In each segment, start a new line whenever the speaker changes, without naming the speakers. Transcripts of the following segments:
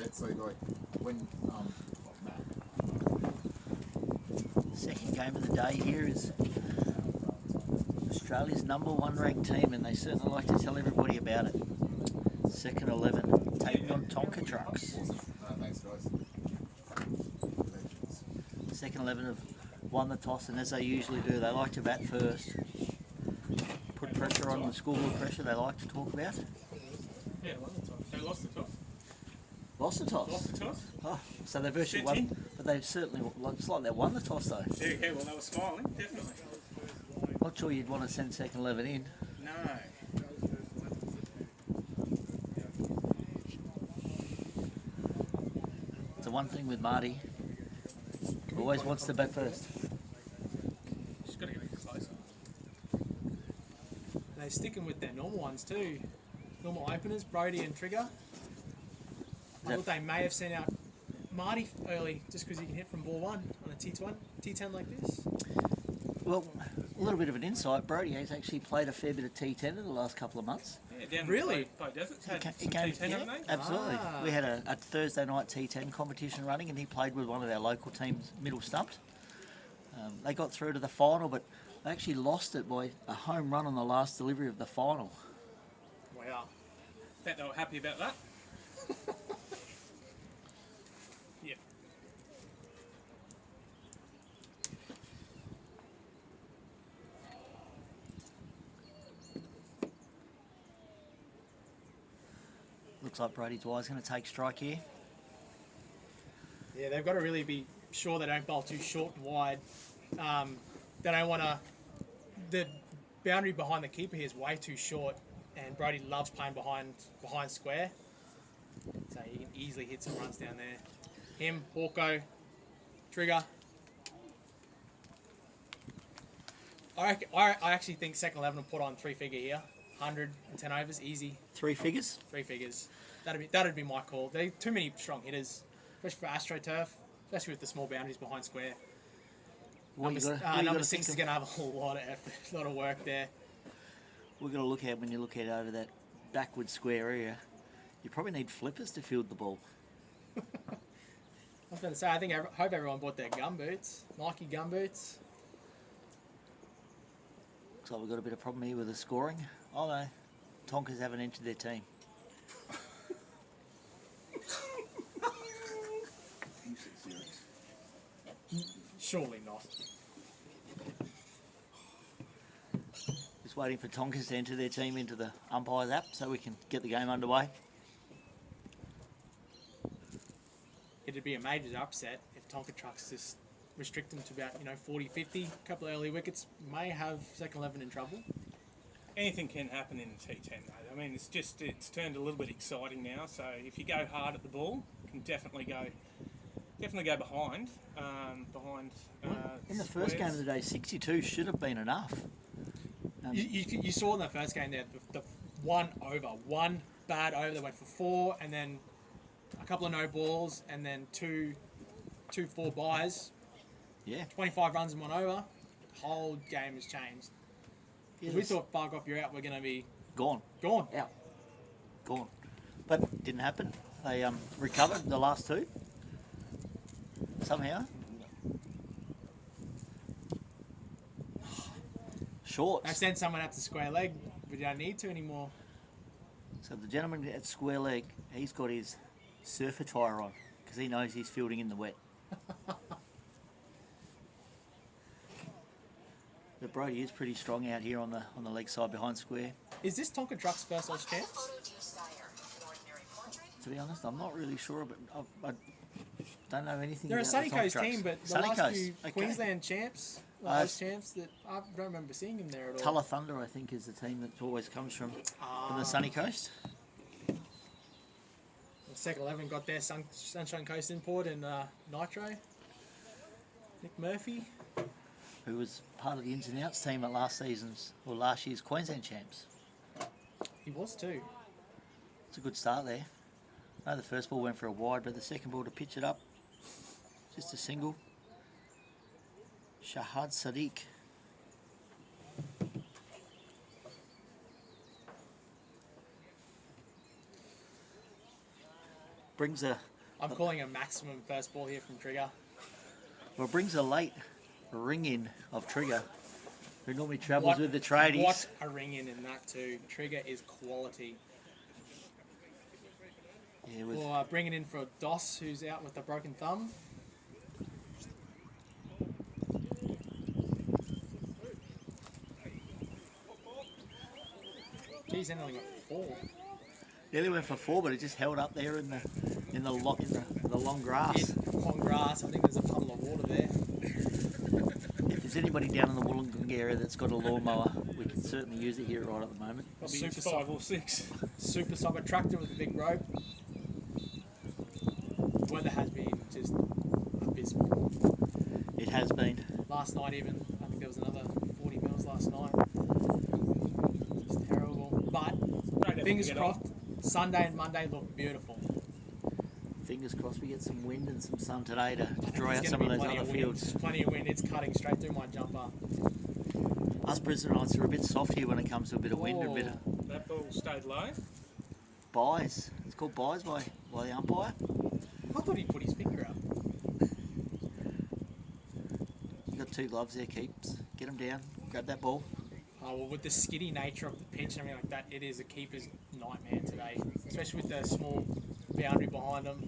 set. So like when
Second game of the day here is Australia's #1 ranked team, and they certainly like to tell everybody about it. Second 11 taking on Tonka trucks.
thanks guys.
Second 11 have won the toss, and as they usually do, they like to bat first. Put pressure on the scoreboard pressure they like to talk about.
Yeah, won the toss. They lost the toss.
Lost the toss.
Lost the toss?
Oh, so they virtually won, but they've certainly, it's like they won the toss though.
Yeah, well, they were smiling, definitely.
Not sure you'd want to send second 11 in.
No.
It's the one thing with Marty. Always wants to bat first.
Just got to get a bit closer.
And they're sticking with their normal ones too. Normal openers, Brody and Trigger. I thought they may have sent out Marty early just because he can hit from ball one on a T10 like this.
Well, a little bit of an insight. Brody has actually played a fair bit of T10 in the last couple of months.
Yeah, down
Really?
By Deserts had
He
some
came,
T10, haven't they?
absolutely.
Ah.
We had a Thursday night T10 competition running, and he played with one of our local teams, Middle Stumped. They got through to the final, but they actually lost it by a home run on the last delivery of the final.
Wow.
Bet they were happy about that. Yeah.
Looks like Brody Dwyer's going to take strike here.
Yeah, they've got to really be sure they don't bowl too short and wide. They don't want to. The boundary behind the keeper here is way too short, and Brody loves playing behind square. So he can easily hit some runs down there. Him, Hawko, Trigger. I actually think second 11 will put on 3-figure here. 110 overs, easy.
3 figures?
3 figures. That'd be my call. They're too many strong hitters, especially for AstroTurf, especially with the small boundaries behind square. Number 6 is going to have a lot of effort, a lot of work there.
We're going to look at when you look at over that backward square area. You probably need flippers to field the ball.
I was going to say, I hope everyone bought their gumboots, Nike gumboots.
Looks like we've got a bit of problem here with the scoring. Oh no, Tonkas haven't entered their team.
Surely not.
Just waiting for Tonkas to enter their team into the umpire's app so we can get the game underway.
It'd be a major upset if Tonka trucks just restrict them to about 40, 50. A couple of early wickets may have second 11 in trouble.
Anything can happen in the T10 though. I mean, it's turned a little bit exciting now. So if you go hard at the ball, you can definitely go behind.
In the first game of the day, 62 should have been enough.
You saw in the first game there the one bad over that went for 4, and then a couple of no balls, and then two 4 byes.
Yeah.
25 runs in 1 over. The whole game has changed.
Yeah,
We thought, fuck off, you're out, we're going to be
gone.
out.
Gone. But didn't happen. They recovered the last 2 somehow. Shorts.
I sent someone out to square leg, but you don't need to anymore.
So the gentleman at square leg, he's got his surf attire on because he knows he's fielding in the wet. But Brody is pretty strong out here on the leg side behind square.
Is this Tonka Truck's first Oz champs?
To be honest, I'm not really sure, but I don't know anything
They're a
about
Sunny
the Tonka
Coast
trucks.
team, but the
Sunny
last
Coast,
few
okay.
Queensland champs, Oz champs, that I don't remember seeing him there at all.
Tulla Thunder, I think, is the team that always comes from the Sunny Coast.
Second 11 got their Sunshine Coast import and Nitro. Nick Murphy.
Who was part of the ins and outs team at last year's Queensland champs.
He was too.
It's a good start there. I know the first ball went for a wide, but the second ball to pitch it up, just a single. Shahad Sadiq. Brings a
I'm calling a maximum first ball here from Trigger.
Well, it brings a late ring in of Trigger, who normally travels with the tradies.
What a ring in that too. Trigger is quality.
Yeah, with
Well, bringing in for Doss, who's out with a broken thumb. Geez, only got 4.
nearly went for 4, but it just held up there in the long grass.
On grass, I think there's a puddle of water there.
If there's anybody down in the Wollongong area that's got a lawnmower, we can certainly use it here right at the moment.
Probably
Super 5 or 6.
Super soccer tractor with a big rope. The weather has been just abysmal.
It has been.
Last night even, I think there was another 40 mils last night. Just terrible. But fingers crossed, Sunday and Monday look beautiful.
Fingers crossed we get some wind and some sun today to dry out
There's
some
gonna
of
be
those
plenty
other
of wind.
fields.
Plenty of wind. It's cutting straight through my jumper.
Us Brisbaneite are a bit soft here when it comes to a bit of wind, a bit of
That ball stayed low.
buys. It's called buys by the umpire.
I thought he put his finger up.
You got 2 gloves there, Keeps. Get them down. Grab that ball.
Oh, well, with the skiddy nature of the pitch and everything like that, it is a keeper's nightmare today, especially with the small boundary behind them.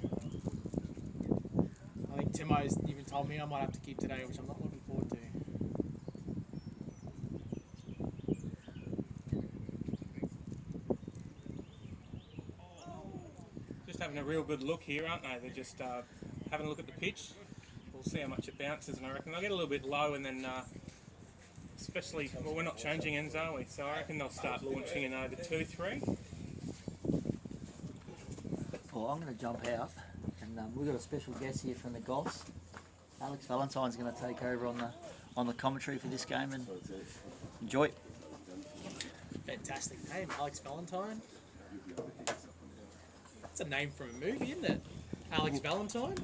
I think Timo's even told me I might have to keep today, which I'm not looking forward to.
Just having a real good look here, aren't they? They're just having a look at the pitch. We'll see how much it bounces, and I reckon they'll get a little bit low, and then especially, well, we're not changing ends, are we? So I reckon they'll start launching in over 2-3.
Well, I'm going to jump out, and we've got a special guest here from the Goths. Alex Valentine's going to take over on the commentary for this game, and enjoy it.
Fantastic name, Alex Valentine. That's a name from a movie, isn't it? Alex Valentine?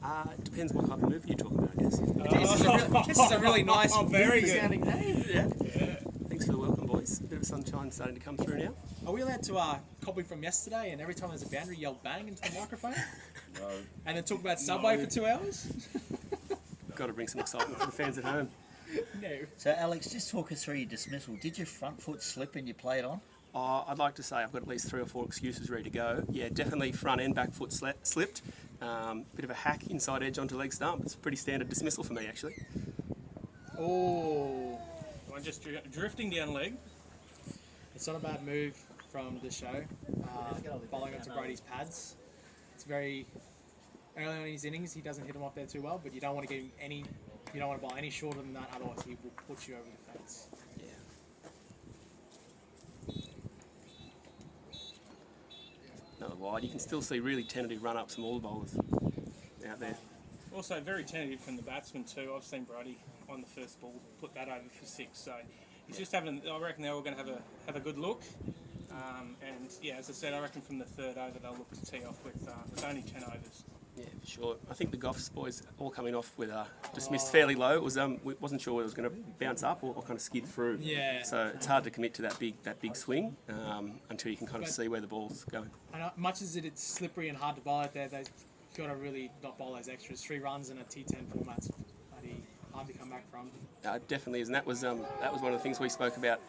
It depends what type of movie you're talking about, I guess.
This is a really nice,
very good.
sounding name.
Yeah. Thanks for the welcome, boys. Bit of sunshine starting to come through now.
Are we allowed to copy from yesterday and every time there's a boundary yell bang into the microphone?
No.
And then talk about Subway for 2 hours?
Got to bring some excitement for the fans at home.
No.
So, Alex, just talk us through your dismissal. Did your front foot slip and you play it on?
I'd like to say I've got at least 3 or 4 excuses ready to go. Yeah, definitely front and back foot slipped. Bit of a hack inside edge onto leg stump. It's a pretty standard dismissal for me, actually.
Oh.
I'm just drifting down leg.
It's not a bad move from the show. Following up to Brady's pads. It's very early on in his innings. He doesn't hit them off there too well, but you don't want to give him any. You don't want to bowl any shorter than that, otherwise he will put you over the fence.
Yeah. Another wide. You can still see really tentative run-ups from all the bowlers out there.
Also very tentative from the batsman too. I've seen Brody on the first ball put that over for 6. So he's just having. I reckon they're all going to have a good look. And yeah, as I said, I reckon from the 3rd over they'll look to tee off with only 10 overs.
Yeah, for sure. I think the Goffs boys all coming off with dismissed fairly low. It was we wasn't sure whether it was going to bounce up or kind of skid through.
Yeah.
So it's hard to commit to that big swing until you can kind of see where the ball's going.
And much as it's slippery and hard to bowl out there, they've got to really not bowl those extras. 3 runs in a T10 format's bloody hard to come back from.
It definitely is, and that was one of the things we spoke about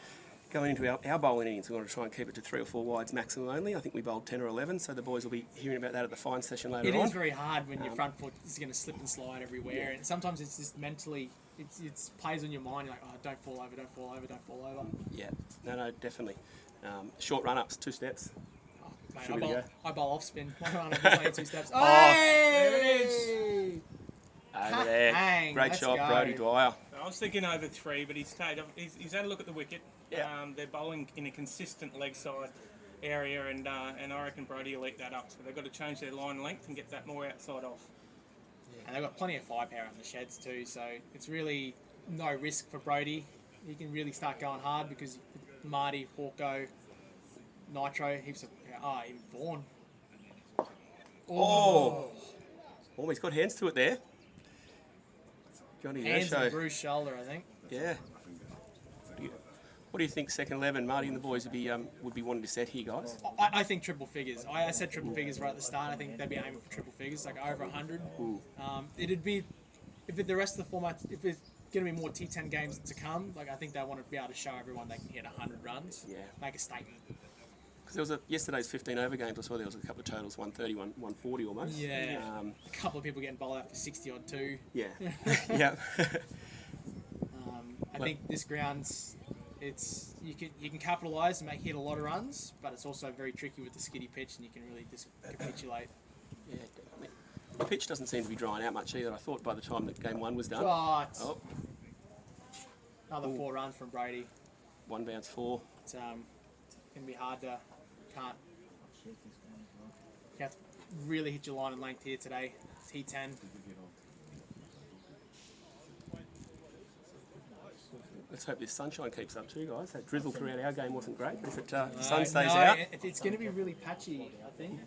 going into our bowling innings. We want to try and keep it to 3 or 4 wides maximum only. I think we bowled 10 or 11, so the boys will be hearing about that at the fine session later on.
It is very hard when your front foot is going to slip and slide everywhere, and sometimes it's just mentally, it plays on your mind. You're like, oh, don't fall over, don't fall over, don't fall over.
Yeah, no, definitely. Short run-ups, 2 steps.
Oh, mate,
Should we go?
I bowl off spin. 1 run up, only 2 steps. Oh,
there it is.
Over there.
Bang,
Great
let's
shot,
go.
Brodie Dwyer.
I was thinking over 3, but he's had a look at the wicket.
Yeah.
They're bowling in a consistent leg side area, and I reckon Brody will eat that up. So they've got to change their line length and get that more outside off.
And they've got plenty of firepower in the sheds too, so it's really no risk for Brody. He can really start going hard because Marty, Hawko, Nitro, heaps of even Vaughan.
Oh, he's got hands to it there. Johnny
Hands
Yosho.
and bruised shoulder, I think.
Yeah. What do you think second 11, Marty and the boys would be wanting to set here, guys?
I think triple figures. I said triple figures right at the start. I think they'd be aiming for triple figures, like over 100. It'd be, the rest of the format, if it's going to be more T10 games to come, like I think they want to be able to show everyone they can hit 100 runs.
Yeah.
Make a statement.
Because there was yesterday's 15 over games, I saw there was a couple of totals, 130, 140 almost.
Yeah. A couple of people getting bowled out for 60 odd too.
Yeah. Yeah.
I think this ground's, you can capitalise and hit a lot of runs, but it's also very tricky with the skiddy pitch, and you can really just capitulate.
Yeah, definitely. The pitch doesn't seem to be drying out much either. I thought by the time that game 1 was done.
But another 4 runs from Brady.
1 bounce 4.
It's going to be hard to you have to really hit your line and length here today. T10.
Let's hope this sunshine keeps up too, guys. That drizzle throughout our game wasn't great. If the sun stays out,
It's going to be really patchy, I think.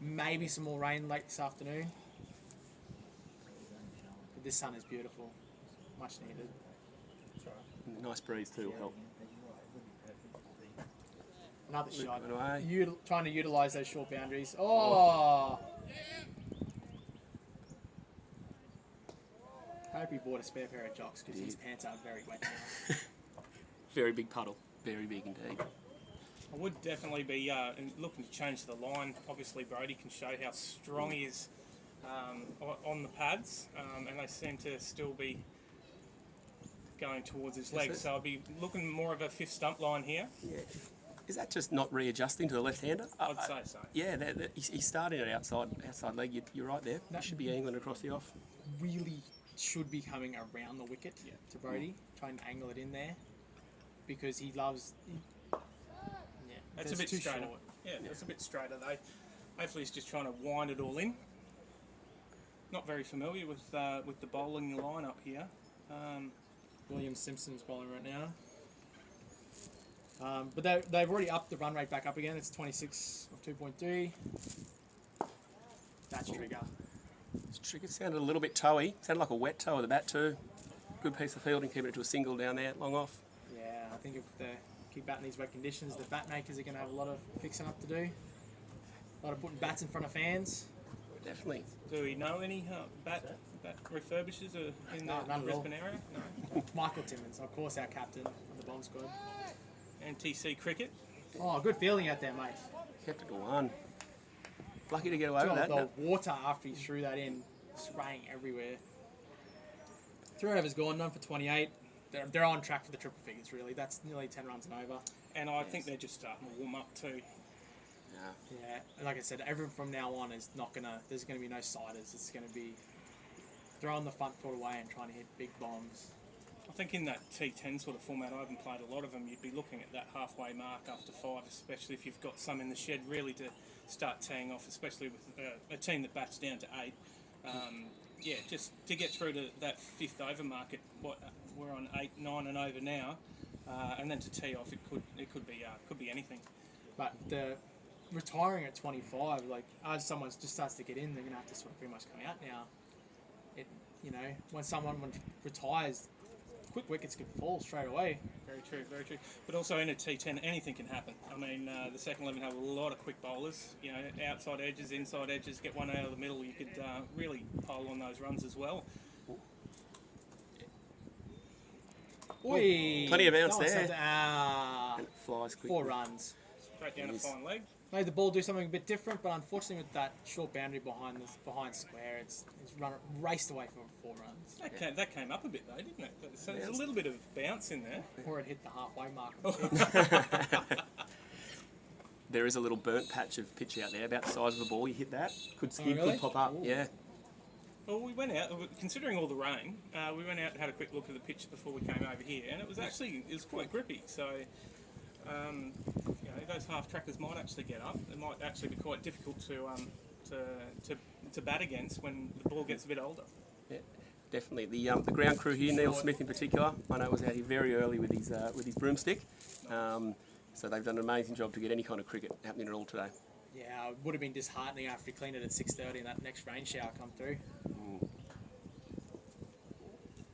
Maybe some more rain late this afternoon. But this sun is beautiful. Much needed.
nice breeze too will help.
Another shot.
Away.
Trying to utilise those short boundaries. Oh! I hope he bought a spare pair of jocks because his pants are very wet now.
Very big puddle. Very big indeed.
I would definitely be looking to change the line. Obviously, Brody can show how strong he is on the pads, and they seem to still be going towards his legs. So I'd be looking more of a fifth stump line here.
Yeah. Is that just not readjusting to the left-hander?
I'd say so.
Yeah, he's starting at outside leg. You're right there. He should be angling across the off.
Really should be coming around the wicket to Brody, trying to angle it in there, because he loves.
That's a bit straighter. Short. Yeah, that's a bit straighter though. Hopefully he's just trying to wind it all in. Not very familiar with the bowling lineup here.
William Simpson's bowling right now. But they've already upped the run rate back up again. It's 26 of 2.3. That's trigger.
Trigger sounded a little bit toey. Sounded like a wet toe of the bat too. Good piece of fielding, keeping it to a single down there, long off.
Yeah, I think if they keep batting these wet conditions, the bat makers are going to have a lot of fixing up to do. A lot of putting bats in front of fans.
Definitely.
Do we know any bat refurbishers in the Brisbane area? No.
Michael Timmins, of course, our captain of the bomb squad.
NTC cricket.
Oh, good feeling out there, mate.
Kept it to 1. Lucky to get away with that.
The water after he threw that in, spraying everywhere. 3 overs gone, none for 28. They're on track for the triple figures, really. That's nearly 10 runs and over.
And I think they're just starting to warm up too.
Yeah, and like I said, everyone from now on is not gonna. There's gonna be no siders. It's gonna be throwing the front foot away and trying to hit big bombs.
I think in that T10 sort of format, I haven't played a lot of them. You'd be looking at that halfway mark after 5, especially if you've got some in the shed, really to start teeing off, especially with a team that bats down to 8. Yeah, just to get through to that 5th over mark. We're on 8, 9 and over now, and then to tee off, it could be anything.
But the retiring at 25, like as someone just starts to get in, they're gonna have to sort of pretty much come out now. When someone retires, quick wickets can fall straight away.
Very true, very true. But also in a T10, anything can happen. I mean, the second 11 have a lot of quick bowlers. Outside edges, inside edges. Get one out of the middle, you could really pile on those runs as well.
Oi,
plenty of bounce
there.
And it flies quickly.
4 runs.
Straight down a fine leg.
Made the ball do something a bit different, but unfortunately with that short boundary behind square, it's raced away for 4 runs.
That came up a bit though, didn't it? So there's a little bit of bounce in there.
Or it hit the halfway mark.
There is a little burnt patch of pitch out there, about the size of a ball. You hit that, could skid,
really?
could pop up.
Ooh.
Yeah.
Well, we went out, considering all the rain, we went out and had a quick look at the pitch before we came over here, and it was quite grippy. So, those half trackers might actually get up. It might actually be quite difficult to bat against when the ball gets a bit older.
Yeah, definitely. The ground crew here, Neil Smith in particular, I know was out here very early with his broomstick. So they've done an amazing job to get any kind of cricket happening at all today.
Yeah, it would have been disheartening after he cleaned it at 6:30 and that next rain shower come through.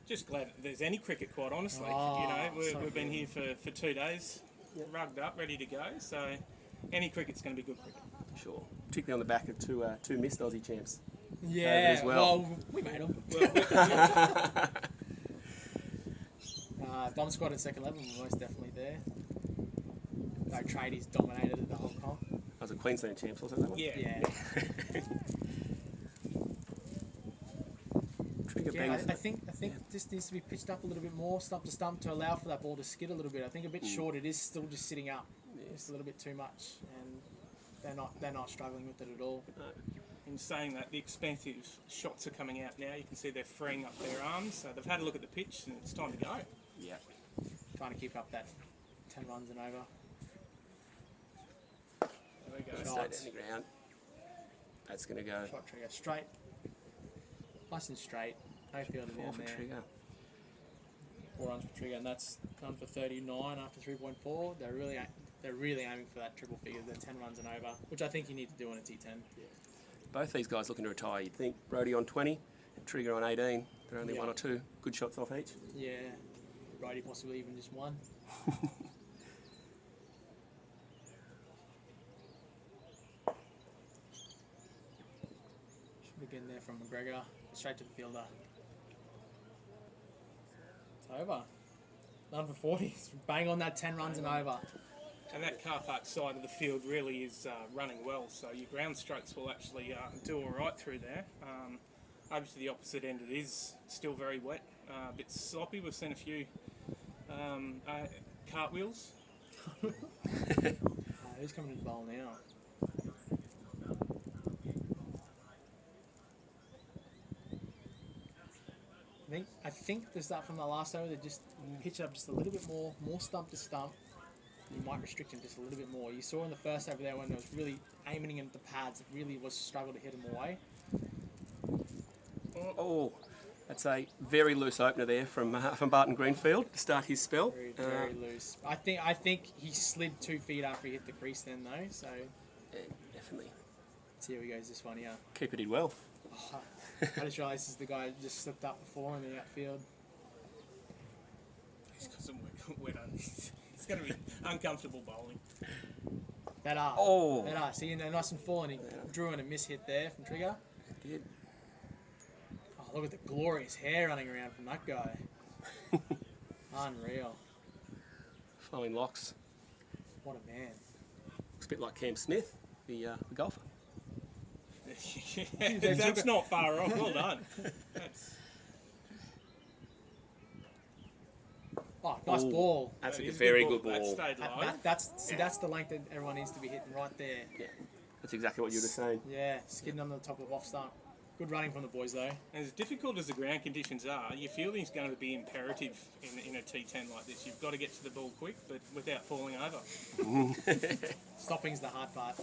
Just glad that there's any cricket, quite honestly.
Oh,
you know,
so
we've been here for 2 days, rugged up, ready to go. So any cricket's going to be good cricket.
Sure. Particularly on the back of two missed Aussie champs.
Yeah,
as well.
we made them. Bomb squad at second level were most definitely there. No tradies dominated it the whole comp.
That was a Queensland champs, wasn't that one?
Yeah.
Yeah.
Trigger
Yeah,
bangs.
I think this needs to be pitched up a little bit more, stump to stump, to allow for that ball to skid a little bit. I think a bit short. It is still just sitting up. It's a little bit too much, and they're not struggling with it at all.
In saying that, the expensive shots are coming out now. You can see they're freeing up their arms. So they've had a look at the pitch, and it's time to go.
Yeah.
Trying to keep up that 10 runs and over.
There we go.
Stay down the ground. That's going to go.
Shot trigger straight, nice and straight. No fielder
4
down
for
there.
trigger.
4 runs for trigger, and that's done for 39 after 3.4. They're really aiming for that triple figure, the 10 runs and over, which I think you need to do on a T10.
Both these guys looking to retire. You'd think Brody on 20, Trigger on 18. They're only
Yeah.
1 or 2 good shots off each.
Yeah, Brady possibly even just one. Should begin there from McGregor, straight to the fielder. It's over. None for 40. Bang on that 10 runs and over.
And that car park side of the field really is running well, so your ground strokes will actually do all right through there. Over to the opposite end, it is still very wet, a bit sloppy. We've seen a few cartwheels.
Who's coming to the bowl now? I think the start from the last over, they just pitch it up just a little bit more stump to stump. You might restrict him just a little bit more. You saw in the first over there when it was really aiming in at the pads, it really was a struggle to hit him away.
Oh, that's a very loose opener there from Barton Greenfield to start his spell.
Very loose. I think he slid 2 feet after he hit the crease then though, so
Yeah, definitely.
let's see how he goes this one here.
Keeper did well.
Oh, I just realised this is the guy who just slipped up before in the outfield.
He's got some wet on. It's going to be uncomfortable bowling.
Better.
Oh.
Better. See, they're nice and full, and he drew in a miss hit there from Trigger.
Did.
Oh, look at the glorious hair running around from that guy. Unreal.
Flowing locks.
What a man.
Looks a bit like Cam Smith, the golfer.
That's not far off. Well done. That's,
Oh, nice
Ooh.
ball.
That's
that
a
is
very
ball.
good ball.
That stayed low.
That's the length that everyone needs to be hitting right there.
Yeah, that's exactly what you were saying.
Yeah, skidding on the top of off stump. Good running from the boys though.
As difficult as the ground conditions are, your fielding's going to be imperative in a T10 like this. You've got to get to the ball quick, but without falling over.
Stopping's the hard part.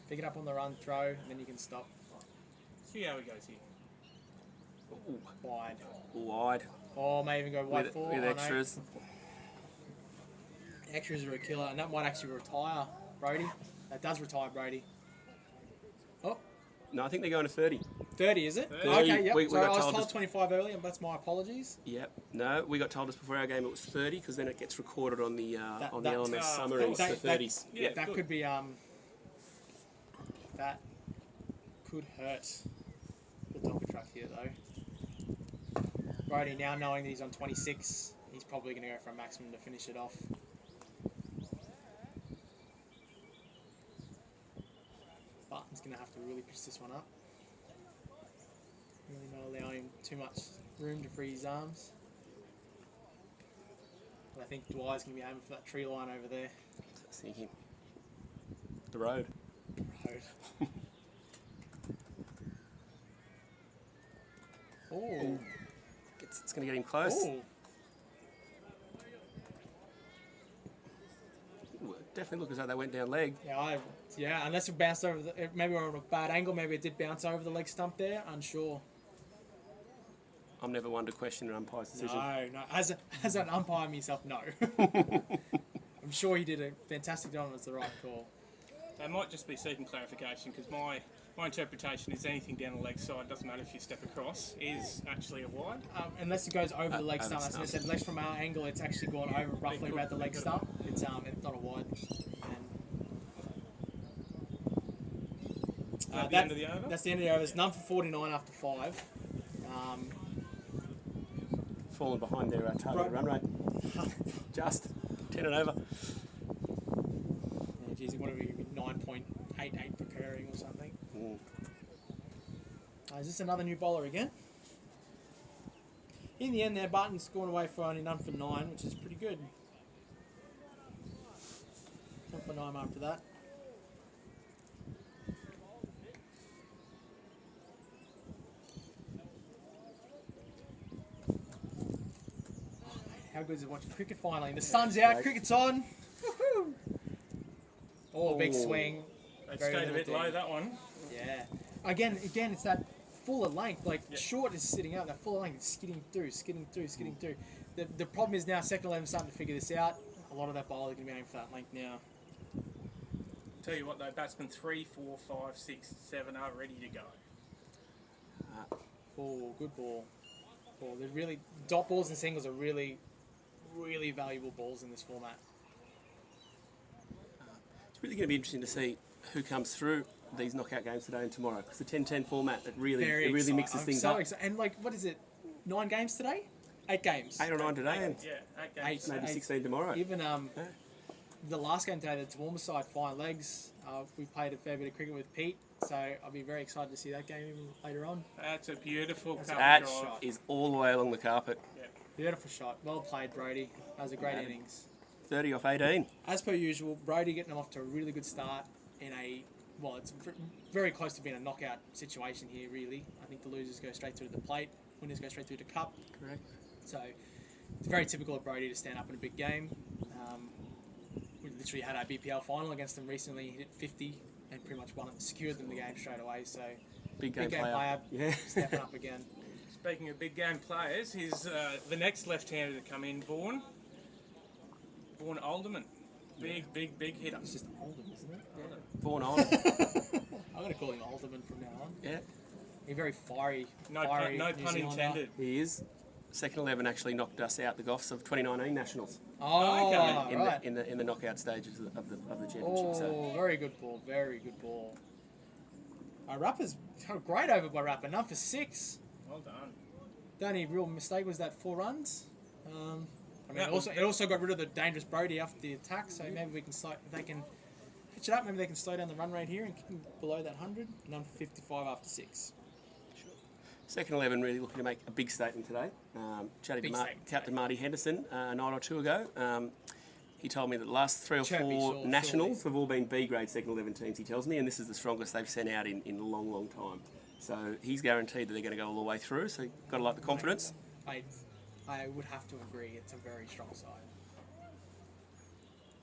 Pick it up on the run, throw, and then you can stop.
See how he goes here.
Ooh,
Wide.
wide.
Oh, may even go wide
With,
four.
with
Oh, no.
extras.
Extras are a killer, and that might actually retire Brody. That does retire Brody. Oh,
No, I think they're going to 30.
30, is it?
30.
Okay, yep.
We
Sorry,
got
I was
told
told
this-
25 earlier, but that's my apologies.
Yep. No, we got told us before our game it was 30 because then it gets recorded on the
That-
LMS
that-
summaries
that-
for 30s.
Yeah,
that
good.
could be that could hurt the Tonka truck here though. Brody now knowing that he's on 26, he's probably going to go for a maximum to finish it off. But he's going to have to really pitch this one up. Really not allowing too much room to free his arms. But I think Dwyer's going to be aiming for that tree line over there.
See him. The road.
Road. Oh.
It's going to get him close.
Oh.
Ooh, it definitely looked as though they went down leg.
Yeah, unless it bounced over the, maybe we're on a bad angle, maybe it did bounce over the leg stump there, unsure.
I'm never one to question an umpire's decision.
No. As an umpire myself, no. I'm sure he did a fantastic job and it's the right call.
They might just be seeking clarification because my My interpretation is anything down the leg side, doesn't matter if you step across, is actually a wide.
Unless it goes over the leg
over
stump. As I
stump.
said, unless from our angle it's actually gone over roughly about the leg stump. It's not a wide.
At the end of the over?
That's the end of the over. It's none for 49 after 5.
Falling behind their target run rate. Just 10 and over.
Yeah, geez, what are we, 9.88 per curring or something? Is this another new bowler again? In the end there, Barton's scored away for only none for 9, which is pretty good. 10 for 9 after that. How good is it watching cricket finally? The sun's out,
great.
cricket's on. Woohoo! Oh, big
Oh.
swing.
It
Very
stayed a
little
bit low,
deep.
that one.
Yeah. Again, it's that fuller length. Like
Yeah.
short is sitting out, that fuller length is skidding through. The problem is now second 11 starting to figure this out. A lot of that bowler are going to be aiming for that length now.
Tell you what though, batsmen 3, 4, 5, 6, 7 are ready to go.
Oh, good ball. They're really dot balls and singles are really, really valuable balls in this format.
It's really going to be interesting to see who comes through these knockout games today and tomorrow. Because the 10-10 format, it really
Exciting.
mixes things
I'm so
up.
excited. And like, what is it? 9 games today? 8 games.
8 or 9 today and
Yeah, 8 games.
maybe
Eight.
16 tomorrow.
Even
Yeah.
the last game today, the Toowoomba side, fine legs. We played a fair bit of cricket with Pete, so I'll be very excited to see that game even later on.
That's a beautiful cover
That
drive.
shot.
is all the way along the carpet.
Beautiful shot. Well played, Brody. That was a great
Yeah.
innings.
30 off 18.
As per usual, Brody getting off to a really good start in it's very close to being a knockout situation here, really. I think the losers go straight through to the plate, winners go straight through to cup.
Correct.
So it's very typical of Brody to stand up in a big game. We literally had our BPL final against them recently. He hit 50 and pretty much won it, secured them the game straight away. So
Big game,
big game
player. Yeah.
stepping up again.
Speaking of big game players, here's the next left-hander to come in, Vaughan Alderman. Big hitter.
It's just Oldham, isn't it?
Vaughan on.
I'm going to call him Alderman from now on.
Yeah,
He's very fiery.
No
fiery
pun
New Zealander.
intended.
he is. Second 11 actually knocked us out the Goffs of 2019 Nationals
Oh,
Okay.
right.
in the knockout stages of the championship. So
Oh, very good ball. Very good ball. Rapper's great over by Rapper. None for 6.
Well done.
The only real mistake was that 4 runs.
That
it also got rid of the dangerous Brody after the attack. So maybe we can if they can pitch it up. Maybe they can slow down the run rate here and keep him below that 100. None for 55 after 6.
second 11 really looking to make a big statement today. Chatting
Big
to
statement
Captain
today.
Marty Henderson a night or two ago. He told me that the last 3 or
Chirpy,
4
sure,
Nationals have all been B-grade second 11 teams, he tells me, and this is the strongest they've sent out in a long, long time. So he's guaranteed that they're going to go all the way through, so got to like the confidence.
I would have to agree. It's a very strong side.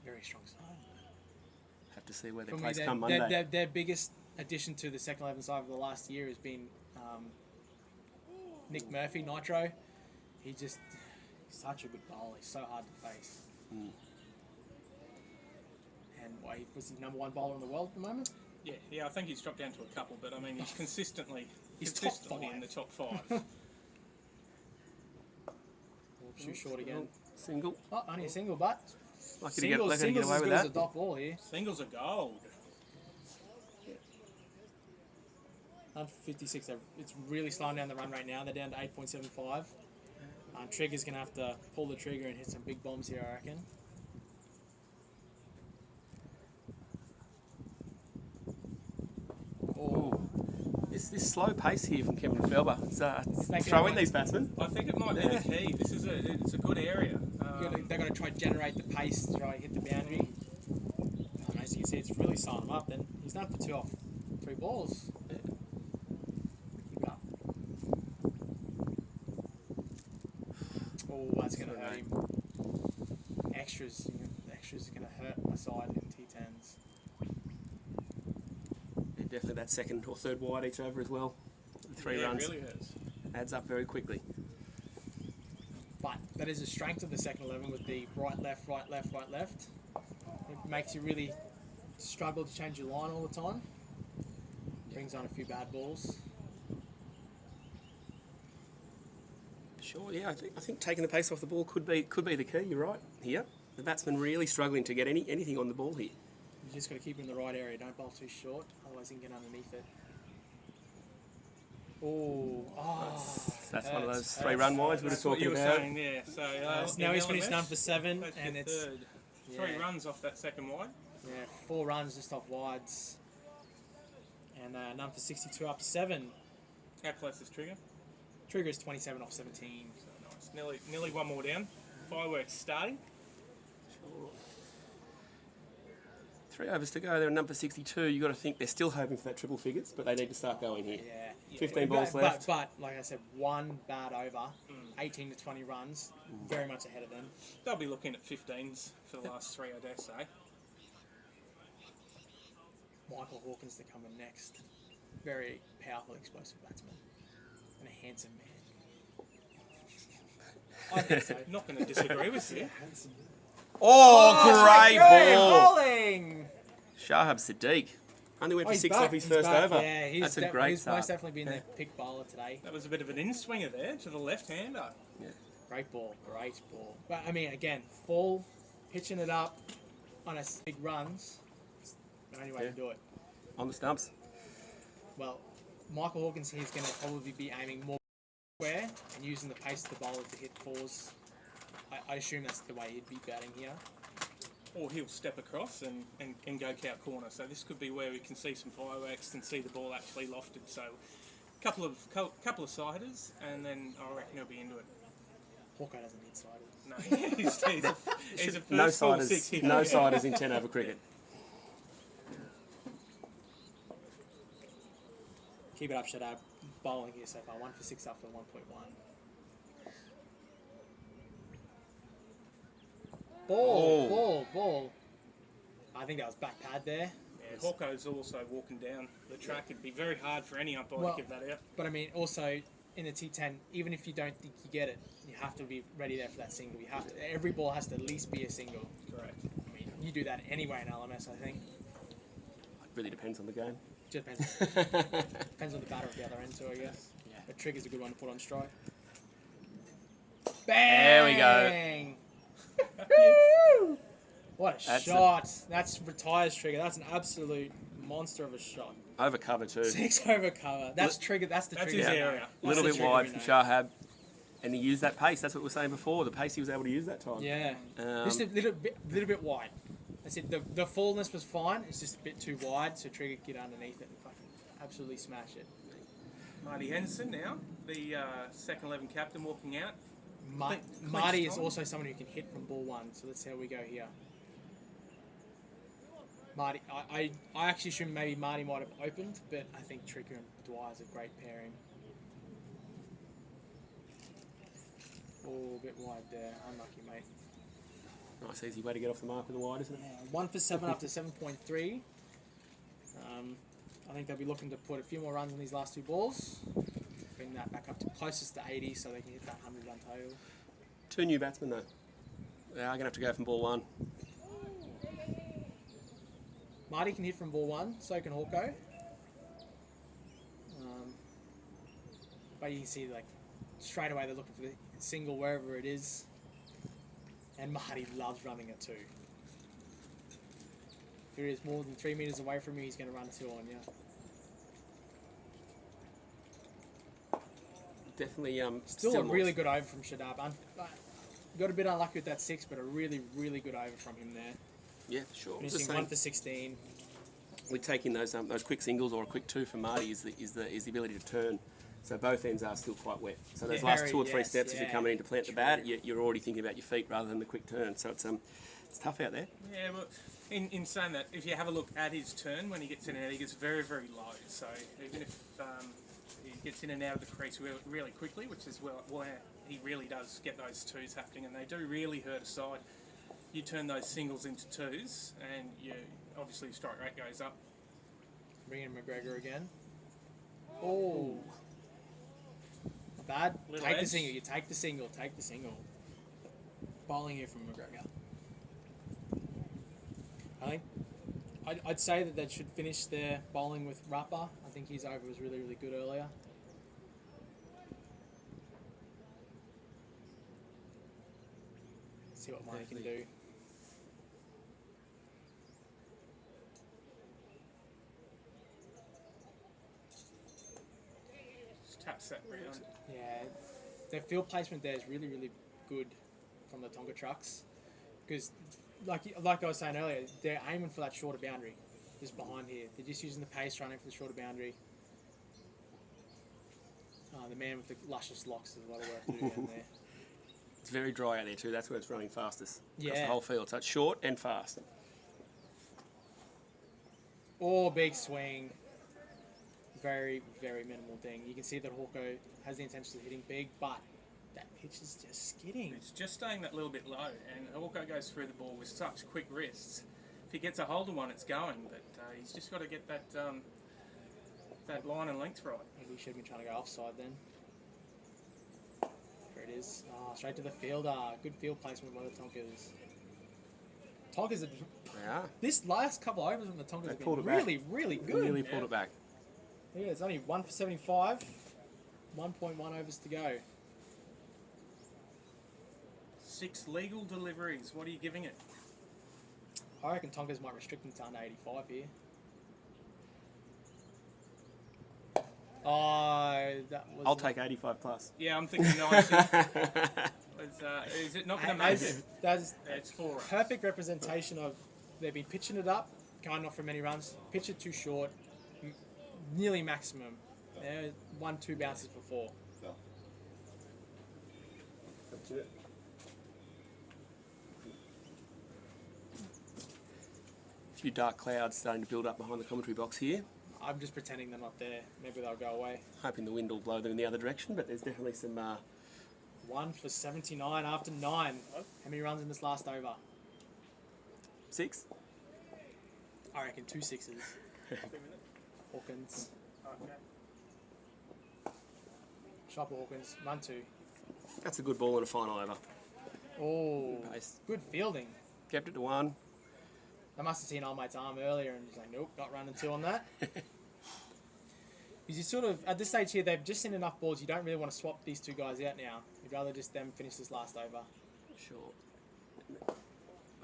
Very strong side.
Have to see where they
For me,
place come Monday.
their biggest addition to the second 11 side of the last year has been Nick Murphy, Nitro. He's such a good bowler. He's so hard to face. And he was the number 1 bowler in the world at the moment.
Yeah, I think he's dropped down to a couple, but I mean he's consistently
top
in the top 5.
Too short again.
Single.
Oh, only a single, but
Lucky to get
singles
away
as
with
good as a
that.
dot ball here.
Singles are gold.
None for 56. It's really slowing down the run rate now. They're down to 8.75. Trigger's going to have to pull the trigger and hit some big bombs here, I reckon.
Oh, this slow pace here from Kevin Felber. It's
Making
throwing
it-
these batsmen.
I think it might be the key. It's a good area.
They're going to try to generate the pace to try and hit the boundary. As you can see, it's really slowing him up. Then he's done for 2 off 3 balls. Keep it up. Oh, that's going to hurt him. Extras are going to hurt my side in T10s.
Yeah, definitely that second or third wide each over as well. 3 runs
It really hurts.
adds up very quickly.
But that is the strength of the second 11 with the right, left, right, left, right, left. It makes you really struggle to change your line all the time. Brings on a few bad balls.
Sure, yeah. I think taking the pace off the ball could be the key. You're right here. The batsman really struggling to get anything on the ball here.
You just got to keep him in the right area. Don't bowl too short, otherwise he can get underneath it.
That's one of those 3-run wides we were
That's what
talking
you were
about.
saying, yeah. So
Now
in
he's finished
LMS,
none for 7,
that's
and
your
it's
third.
yeah.
3 runs off that second wide.
4 runs just off wides, and none for 62 up to 7.
How close is Trigger?
Trigger is 27 off 17.
So nice. Nearly one more down. Fireworks starting.
Sure. 3 overs to go. They're at number 62. You've got to think they're still hoping for that triple figures, but they need to start going here.
Yeah.
15 balls left.
But like I said, 1 bad over, 18 to 20 runs, very much ahead of them.
They'll be looking at 15s for the last 3, I dare say.
Michael Hawkins to come in next. Very powerful, explosive batsman. And a handsome man. I think so.
Not going to disagree with you.
Great ball!
Bowling!
Shahab Siddiq. Only went for
He's
6
back.
off his
He's
first
back.
over.
Yeah,
That's a great
he's
start.
most definitely been the pick bowler today.
That was a bit of an in-swinger there to the left-hander.
Great ball, great ball. But I mean, again, full, pitching it up on a big runs. It's the only way to do it.
On the stumps.
Well, Michael Hawkins here is going to probably be aiming more square and using the pace of the bowler to hit 4s. I assume that's the way he'd be batting here.
Or he'll step across and go cow corner. So this could be where we can see some fireworks and see the ball actually lofted. So couple of siders, and then I reckon he'll be into it.
Hawkeye doesn't need siders.
No, he's a first
No
4-6
siders.
hitter.
No siders in 10 over cricket.
Keep it up, Shadab. Bowling here so far. 1 for 6 after 1.1. Ball. I think that was back pad there.
Yeah, Hawko's also walking down the track. It'd be very hard for any umpire
Well,
to give that out.
But I mean, also in the T10, even if you don't think you get it, you have to be ready there for that single. You have to. Every ball has to at least be a single.
Correct.
I mean, you do that anyway in LMS, I think.
It really depends on the game.
Just depends. Depends on the batter at the other end too, I guess.
Yeah.
But Trigger's a good one to put on strike.
There we go.
Bang! What a
That's
shot! That's retires Trigger. That's an absolute monster of a shot.
Over cover too.
6 over cover. That's Trigger. That's the
That's
Trigger.
his
we know.
area.
A little
That's
bit
the
wide
Trigger
from
we know.
Shahab. And he used that pace. That's what we were saying before. The pace he was able to use that time.
Yeah. Just a little bit wide. That's it. The fullness was fine. It's just a bit too wide, so Trigger could get underneath it and fucking absolutely smash it.
Marty Henderson now, the second 11 captain, walking out.
Marty is
time.
also someone who can hit from ball 1, so let's see how we go here. Marty, I actually assume maybe Marty might have opened, but I think Trigger and Dwyer's a great pairing. Oh, a bit wide there. Unlucky, mate.
Nice easy way to get off the mark with the wide, isn't it?
1 for 7 up to 7.3. I think they'll be looking to put a few more runs on these last 2 balls. Bring that back up to closest to 80 so they can hit that 100 run total.
2 new batsmen though. They are going to have to go from ball 1.
Marty can hit from ball 1, so can Hawko. But you can see, like, straight away they're looking for the single wherever it is. And Marty loves running it too. If it is more than 3 meters away from you, he's going to run 2 on you.
Definitely
Still a really good over from Shadab. Got a bit unlucky with that 6, but a really, really good over from him there.
Yeah, for sure. Just
Finishing
saying,
1 for 16.
we're taking those quick singles or a quick 2 from Marty is the ability to turn. So both ends are still quite wet. So those
Yeah,
last 2 or 3
yes,
steps as you're
yeah.
coming in to plant the bat, you're already thinking about your feet rather than the quick turn. So it's tough out there.
Yeah, but in saying that, if you have a look at his turn, when he gets in and out, he gets very, very low. So even if he gets in and out of the crease really quickly, which is where he really does get those 2s happening, and they do really hurt a side. You turn those singles into 2s, and obviously your strike rate goes up.
Bring in McGregor again. Oh. Not bad.
Little
Take the
edge.
single. You take the single. Take the single. Bowling here from McGregor. I think I'd say that they should finish their bowling with Rapper think his over was really, really good earlier. See what Money can do.
Just taps that round.
Yeah, their field placement there is really, really good from the Tonka trucks, because like I was saying earlier, they're aiming for that shorter boundary, just behind here. They're just using the pace running for the shorter boundary. The man with the luscious locks has a lot of work to do down there.
It's very dry out there too. That's where it's running fastest. Across the
Yeah.
whole field. So it's short and fast.
Oh, big swing. Very, very minimal ding. You can see that Hawko has the intention of hitting big, but that pitch is just skidding.
It's just staying that little bit low, and Hawko goes through the ball with such quick wrists. If he gets a hold of one, it's going, but he's just got to get that that line and length right.
Maybe he should have been trying to go offside then. There it is. Oh, straight to the fielder. Good field placement by the Tonkas. Tonkas are...
Yeah.
This last couple of overs from the Tonkas have
pulled
been
it back.
really, really good.
Really pulled it back.
Yeah, it's only 1 for 75. 1.1 overs to go.
6 legal deliveries. What are you giving it?
I reckon Tonkas might restrict them to under 85 here. Oh, that was...
I'll take 85 plus.
Yeah, I'm thinking 90. Is it not going to make it?
That's
Yeah, it's 4.
perfect representation of they've been pitching it up, going off for many runs, pitch it too short, nearly maximum. 1-2 bounces for 4.
A few dark clouds starting to build up behind the commentary box here.
I'm just pretending they're not there. Maybe they'll go away.
Hoping the wind will blow them in the other direction, but there's definitely some
1 for 79 after 9. How many runs in this last over?
6.
I reckon 2 sixes. Hawkins. Sharper Hawkins. 1-2.
That's a good ball in a final over.
Oh,
Pace.
good fielding.
Kept it to 1.
I must have seen old mate's arm earlier and he's like, nope, not running 2 on that. Because you sort of, at this stage here, they've just seen enough balls, you don't really want to swap these 2 guys out now. You'd rather just them finish this last over.
Sure.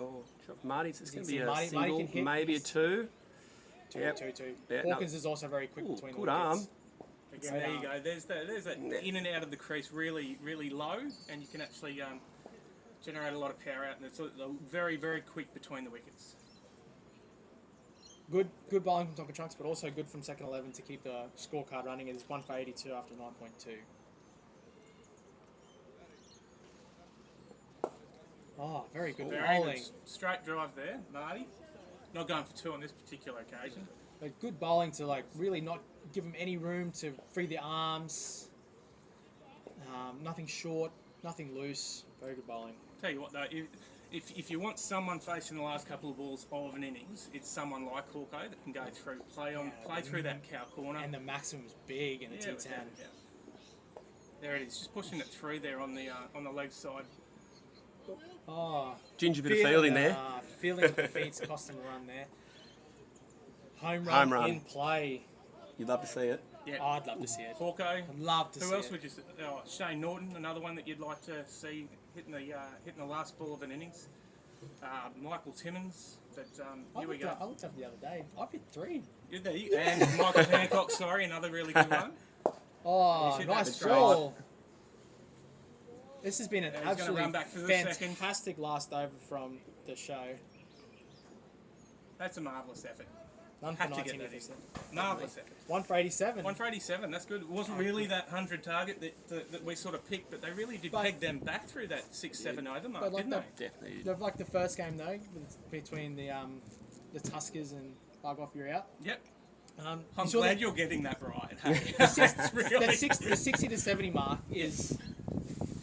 Oh, Marty's, it's
You
going
can
to be
see
a
Marty
single,
can hit.
maybe a 2.
2,
Yep.
2.
Yeah, no.
Hawkins is also very quick
Ooh,
between
good
the
arm.
wickets.
Again, there you go. There's that in and out of the crease really, really low, and you can actually generate a lot of power out, and it's very, very quick between the wickets.
Good bowling from Tonka Trunks, but also good from second 11 to keep the scorecard running. It's 1 for 82 after 9.2. Oh, very good
Very
bowling.
good straight drive there, Marty. Not going for 2 on this particular occasion.
Like, good bowling to like really not give them any room to free their arms. Nothing short, nothing loose. Very good bowling.
Tell you what though, if you want someone facing the last couple of balls of an innings, it's someone like Hawko that can go through, play through that cow corner.
And the maximum's big in the T10.
Yeah. There it is, just pushing it through there on the leg side.
Oh,
Ginger bit of fielding there.
Fielding of defeats cost him a run there. Home run in play.
You'd love to see it.
Yeah.
Oh, I'd love to see it.
Hawko.
I'd love to see
Who else
it.
would you say? Oh, Shane Norton, another one that you'd like to see hitting the last ball of an innings. Michael Timmins, but here we go.
I looked up the other day. I've hit 3.
Yeah, there you- and Michael Hancock, sorry, another really good one.
Oh,
should
nice
have the
ball. This has been an
Yeah, he's gonna run
absolutely
back for the second.
fantastic last over from the show.
That's a marvellous effort.
None for
Had to get
19.
that
obviously.
Marvellous effort.
1 for 87.
1 for 87, that's good. It wasn't really that 100 target that we sort of picked, but they really did
But-
peg them back through that 6-7 over mark,
But like
didn't
the-
they?
Definitely.
They've like the first game though, between the Tuskers and Bug Off You're Out.
Yep.
You
I'm
saw
glad
that-
you're getting that right. Hey? That's really...
the 60 to 70 mark is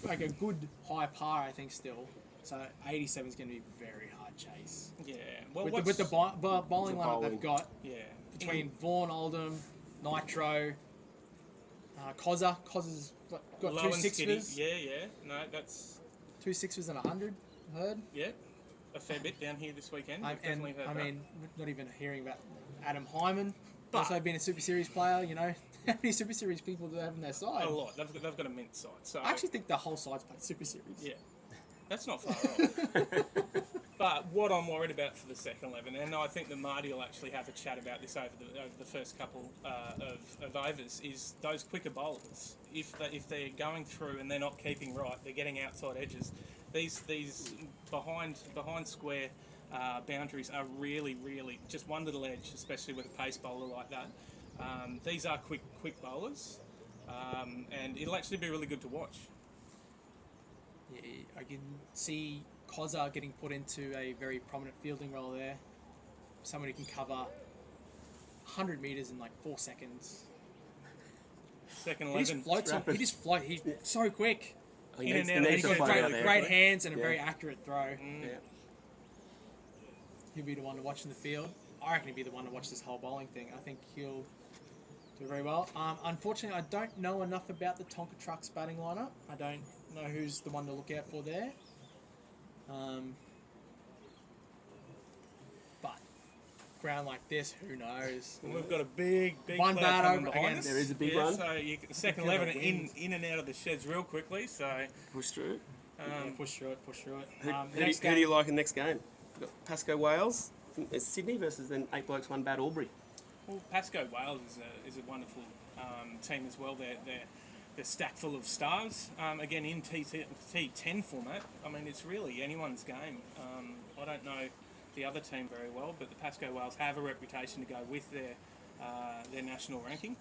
like a good high par, I think, still. So 87 is going to be a very hard chase.
Yeah. Well,
With the bowling lineup
bowling.
they've got,
Yeah.
between Vaughan, Oldham, Nitro, Cozza. Cozza's got
Low
2
and skinny.
sixers.
Yeah. No, that's...
2 sixers and 100, I heard.
Yeah. A fair bit down here this weekend. We've
And
definitely heard
I
that.
mean, not even hearing about Adam Hyman.
But
Also being a Super Series player, you know, how many Super Series people do they have on their side?
a lot. They've got a mint side. So
I actually think the whole side's played Super Series.
yeah, that's not far off. But what I'm worried about for the second 11, and I think that Marty will actually have a chat about this over the first couple of overs, is those quicker bowlers. If they're going through and they're not keeping right, they're getting outside edges. These behind square boundaries are really just one little edge, especially with a pace bowler like that. These are quick bowlers, and it'll actually be really good to watch.
Yeah, I can see Kozar getting put into a very prominent fielding role there. Someone who can cover 100 metres in like 4 seconds.
Second
He just
11.
floats on. He just floats. He's so quick.
I think
In and
he
out,
needs
He's
to
got
float out
great,
there.
great hands and a
Yeah.
very accurate throw.
Yeah.
He'll be the one to watch in the field. I reckon he'll be the one to watch this whole bowling thing. I think he'll do very well. Unfortunately, I don't know enough about the Tonka Trucks batting lineup. I don't know who's the one to look out for there. But ground like this, who knows?
And we've got a big
One
cloud
bat
coming
over
behind
against-
us.
There is a big
yeah,
one.
So you can, second
Feel the
11
wind.
in and out of the sheds real quickly. So
Push through.
Yeah, push through it, push through it.
Who,
The
who, do,
next
who do you
game,
like in the next game? We've got Pascoe Wales. I think it's Sydney versus then 8 Blokes 1 Bat Albury.
well, Pascoe Wales is a wonderful team as well. They're stacked full of stars. Again, in T10 format, I mean, it's really anyone's game. I don't know the other team very well, but the Pascoe Wales have a reputation to go with their national ranking,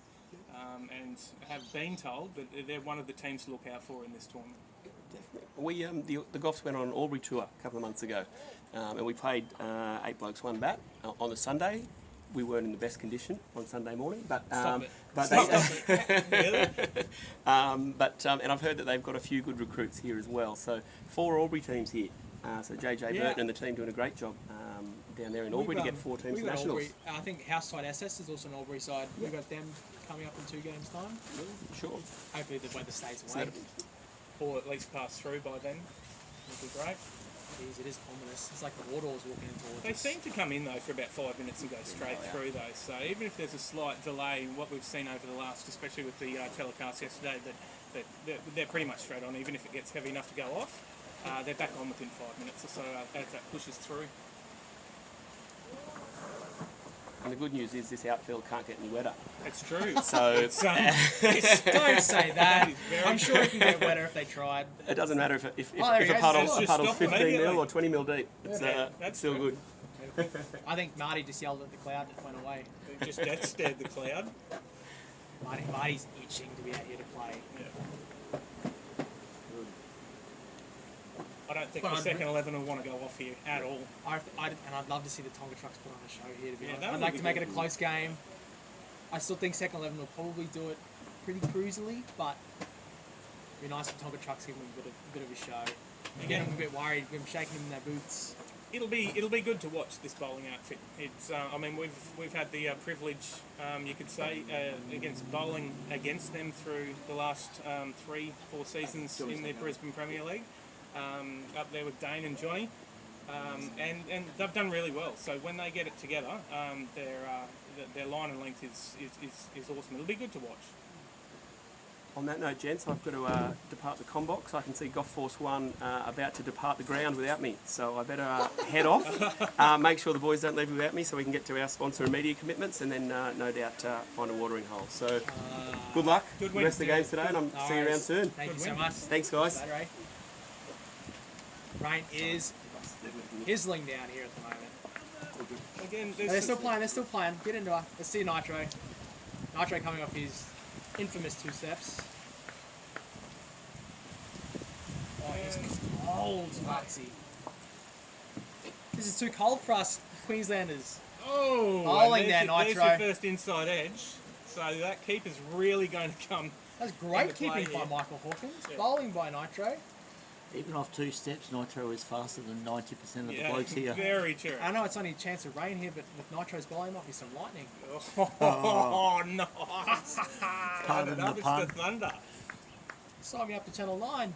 and have been told that they're one of the teams to look out for in this tournament.
Definitely. The Goffs went on an Albury tour a couple of months ago, and we played 8 Blokes 1 Bat on the Sunday. We weren't in the best condition on Sunday morning, but
Stop it.
but
Stop
they, and I've heard that they've got a few good recruits here as well. So 4 Albury teams here. So JJ
Yeah.
Burton and the team doing a great job down there in Albury to get 4 teams
we've
to
got
nationals.
Albury. I think House Side SS is also an Albury side. We've got them coming up in 2 games' time.
Sure.
Hopefully the weather stays
So
away.
that'll-
Or at least pass through by then. Would be great.
Jeez, it is ominous. It's like the water was walking in towards
They
us.
seem to come in though for about 5 minutes and go straight through though. So even if there's a slight delay in what we've seen over the last, especially with the telecast yesterday, that they're pretty much straight on. Even if it gets heavy enough to go off, they're back on within 5 minutes or so as that pushes through.
And the good news is this outfield can't get any wetter.
It's true.
So
It's,
Don't say that.
That is very
I'm sure it can get wetter if they tried.
it doesn't matter if
there
a
he goes.
puddle's,
Just
a puddle's
stop
15
immediately.
mil or 20 mil deep. It's,
Yeah, that's
still
true.
good.
I think Marty just yelled at the cloud and it went away.
just death stared the cloud.
Marty's itching to be out here to play.
I don't think
But
the
I'd
second 11 will want to go off here at all.
And I'd love to see the Tonga Trucks put on a show here, to be
Yeah,
honest.
that
I'd
would
like
be
to make
good.
it a close game. I still think second 11 will probably do it pretty cruisily, but it'd be nice if Tonga Trucks give them a bit of a show. Again, I'm a bit worried. We're shaking them in their boots.
It'll be good to watch this bowling outfit. It's I mean we've had the privilege, you could say, against bowling against them through the last 3-4 seasons in the Brisbane Premier League, up there with Dane and Johnny, and they've done really well. So when they get it together, their line and length is awesome. It'll be good to watch.
On that note, gents, I've got to depart the combox. I can see Golf Force 1 about to depart the ground without me, so I better head off. Make sure the boys don't leave without me so we can get to our sponsor and media commitments and then no doubt find a watering hole. So good luck
Good
the
win.
rest of the games today and I'll see you around soon.
Thank
Good
you so
win.
much.
Thanks, guys.
Bye, Ray. Rain is hizzling down here at the moment.
Again,
They're still playing. They're still playing. Get into it. Let's see Nitro. Nitro coming off his infamous 2 steps. Oh, he's cold, Nazi. This is too cold for us Queenslanders.
Oh,
Bowling
there's
there,
there's
Nitro.
your first inside edge. So that keeper's really going to come.
That's
Into
great
play
keeping by
here.
Michael Hawkins.
Yeah.
Bowling by Nitro.
Even off 2 steps, Nitro is faster than 90% of the
Yeah,
blokes here.
very true.
I know it's only a chance of rain here, but with Nitro's bowling, might be some lightning.
Oh, nice.
Pardon the
It's
pun.
the thunder.
Sign me up to Channel 9.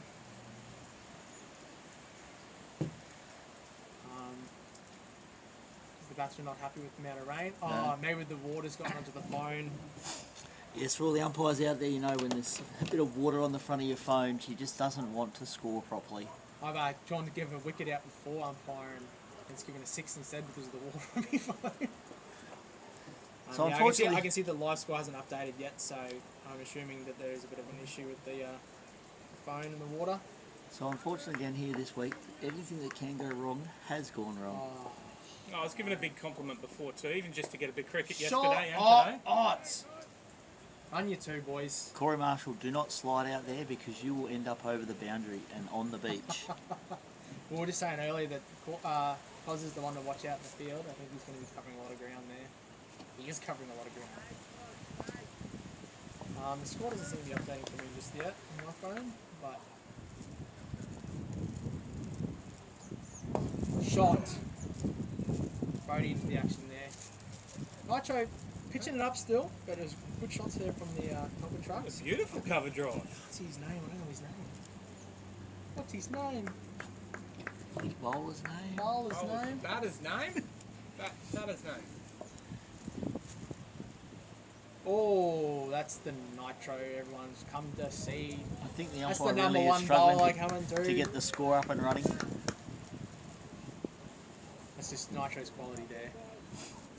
The batsmen not happy with the amount of rain. Oh, maybe the water's gotten onto the phone.
Yes, for all the umpires out there, you know, when there's a bit of water on the front of your phone, she just doesn't want to score properly.
I've tried to give a wicket out before umpiring, and it's given a 6 instead because of the water on my phone.
So
yeah,
unfortunately,
I can see the live score hasn't updated yet, so I'm assuming that there is a bit of an issue with the phone and the water.
so unfortunately again here this week, everything that can go wrong has gone wrong.
Oh, I was given a big compliment before too, even just to get a bit of cricket
Shut
yesterday and
up,
today.
odds. On you two, boys.
Corey Marshall, do not slide out there because you will end up over the boundary and on the beach.
We were just saying earlier that Oz is the one to watch out in the field. I think he's going to be covering a lot of ground there. He is covering a lot of ground. The score doesn't seem to be updating for me just yet on my phone, but shot. Brody into the action there. Nitro pitching it up still, but there's good shots there from the Tonka
A
trucks.
beautiful cover drive.
What's his name? I don't know his name. What's his name?
His bowler's name?
Bowler's
Oh,
name?
batter's name? Batter's name.
Oh, that's the Nitro everyone's come to see.
I think the
That's
umpire
the number
really is
one
struggling
bowler coming through.
to get the score up and running.
That's just Nitro's quality there.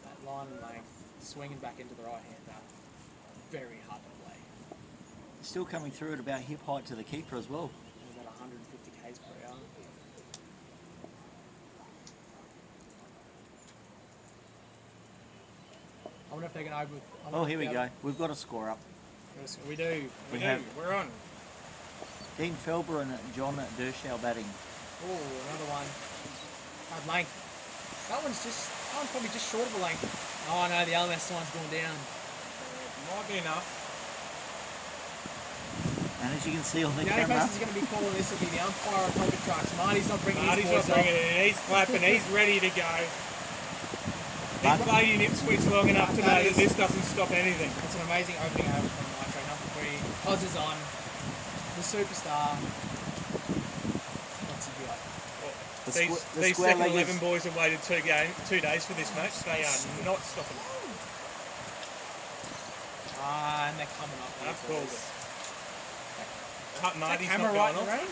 That line and length, swinging back into the right hander. Very hard to play.
Still coming through at about hip height to the keeper as well.
About 150 k's per hour. I wonder if they can open with.
Oh, here we go. We've got a score up.
We do.
We have
We're on.
Dean Felber and John Dershow batting.
Oh, another one. Hard length. That one's probably just short of a length. Oh no, the LMS sign's gone down.
Might be enough.
And as you can see on the
The only
camera,
person who's going to be calling this will be the umpire of Tonka trucks. Marty's not bringing
Marty's
his
not
boys
bringing
off.
it in. He's clapping. He's ready to go.
But-
He's played in Ipswich long enough to know
That
that
is-
this doesn't stop anything.
It's an amazing opening over from Nitro. Number 3. Oz is on. The superstar. What's he got?
the
These
square
second
leggers,
11 boys have waited 2 days for this match. They are not stopping.
And they're coming up.
I've
here,
called
boys.
it. Marty's
Camera
not
right
going
in the
off.
rain.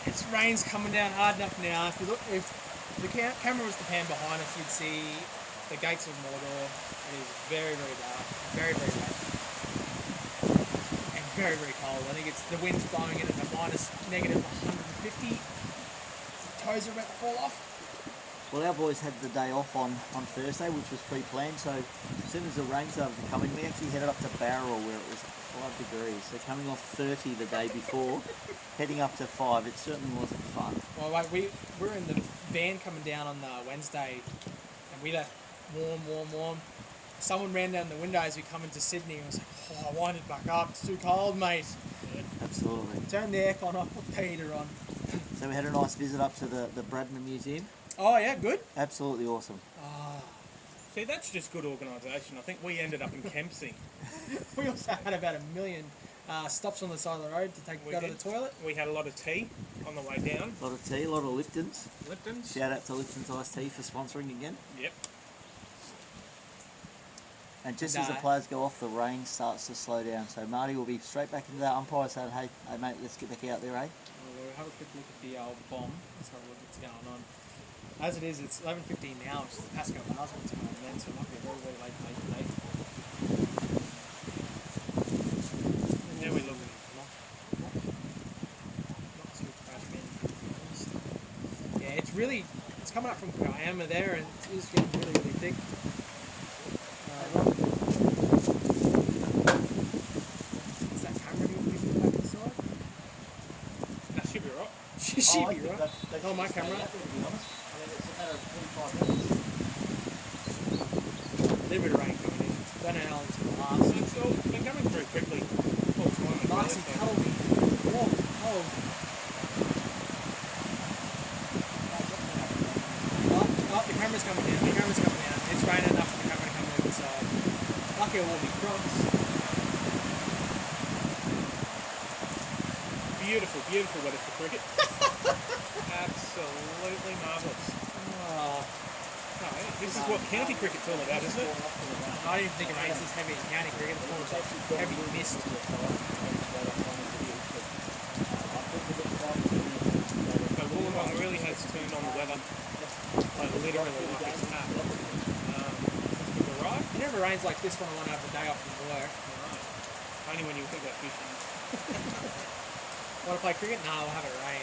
It's rain's coming down hard enough now. If you look, if the camera was to pan behind us, you'd see the gates of Mordor. It is very, very dark, very, very wet, and very, very cold. I think it's the wind's blowing in at a minus negative 150. Toes are about to fall off.
well, our boys had the day off on Thursday, which was pre-planned. So as soon as the rain started to come in, we actually headed up to Barrel where it was 5 degrees. So coming off 30 the day before, heading up to 5, it certainly wasn't fun.
Well, like we were in the van coming down on Wednesday, and we left warm. Someone ran down the window as we come into Sydney and was like, "Oh, I wind it back up. It's too cold, mate."
Absolutely.
Turn the aircon off. Put the heater on.
So we had a nice visit up to the Bradman Museum.
Oh yeah, good.
Absolutely awesome.
See, that's just good organisation. I think we ended up in Kempsey.
We also had about 1 million stops on the side of the road to go to the toilet.
We had a lot of tea on the way down.
A lot of tea, a lot of Lipton's.
Lipton's.
Shout out to Lipton's Iced Tea for sponsoring again.
Yep.
And just as the
Nah.
players go off, the rain starts to slow down. So Marty will be straight back into that umpire saying, hey mate, let's get back out there, eh?
We'll have a quick look at the old bomb. Let's have a look what's going on. As it is, it's 11:15 now. It's Pascal Basman's coming then, so it might be a very, very late today.
How we looking?
Not too crash man. Yeah, it's coming up from Kiama there, and it is getting really, really thick. Is that camera doing people back inside?
That should be right.
She be right. Oh, my camera. A little bit of rain coming in. Don't know how long it's going to last.
So it's all been coming through quickly. Full time.
Nice and cold. Warm, cold. Oh, the camera's coming down. It's raining enough for the camera to come over the side. Lucky it will be crops.
Beautiful weather for cricket. Absolutely marvellous.
Oh,
No, this is what county cricket's all about, isn't it?
I don't even think it rains as heavy in county cricket. It's more just heavy mist.
So Wollongong really has turned on the weather, like literally like it's tap. Since we've arrived.
It never rains like this when I want to have a day off from work.
Right. Only when you think about fishing.
Want to play cricket? No, I'll have it rain.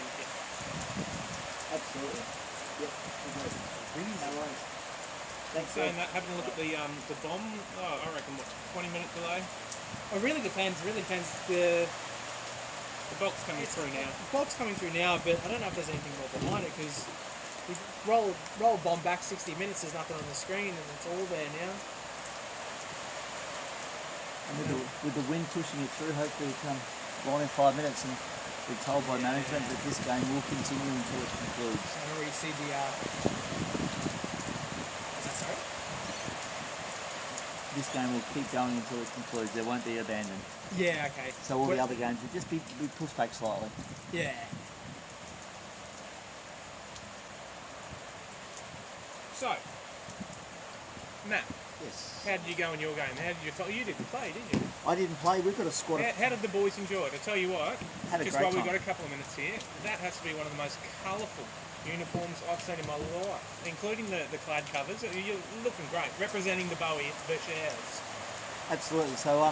Absolutely. Yep. Really no worries. Thanks,
Saying that, having a look at the bomb, I reckon what, 20 minute delay?
It really depends.
The bolt's coming through now.
The bolt's coming through now, but I don't know if there's anything more behind it because we roll a bomb back 60 minutes. There's nothing on the screen, and it's all there now.
And with the wind pushing it through, hopefully it comes on in 5 minutes, and we're told by management that this game will continue until it concludes.
I already see the. Is that sorry?
This game will keep going until it concludes. There won't be abandoned.
Yeah. Okay.
So all the other games will just be pushed back slightly.
Yeah.
So, Matt,
Yes.
how did you go in your game? How did you feel? You didn't play, did you?
I didn't play. We've got a squad.
How did the boys enjoy it? I tell you what,
Had a
just
great
while we've
time.
got a couple of minutes here, that has to be one of the most colourful uniforms I've seen in my life, including the clad covers. You're looking great, representing the Bowie, the Shares.
Absolutely. So, a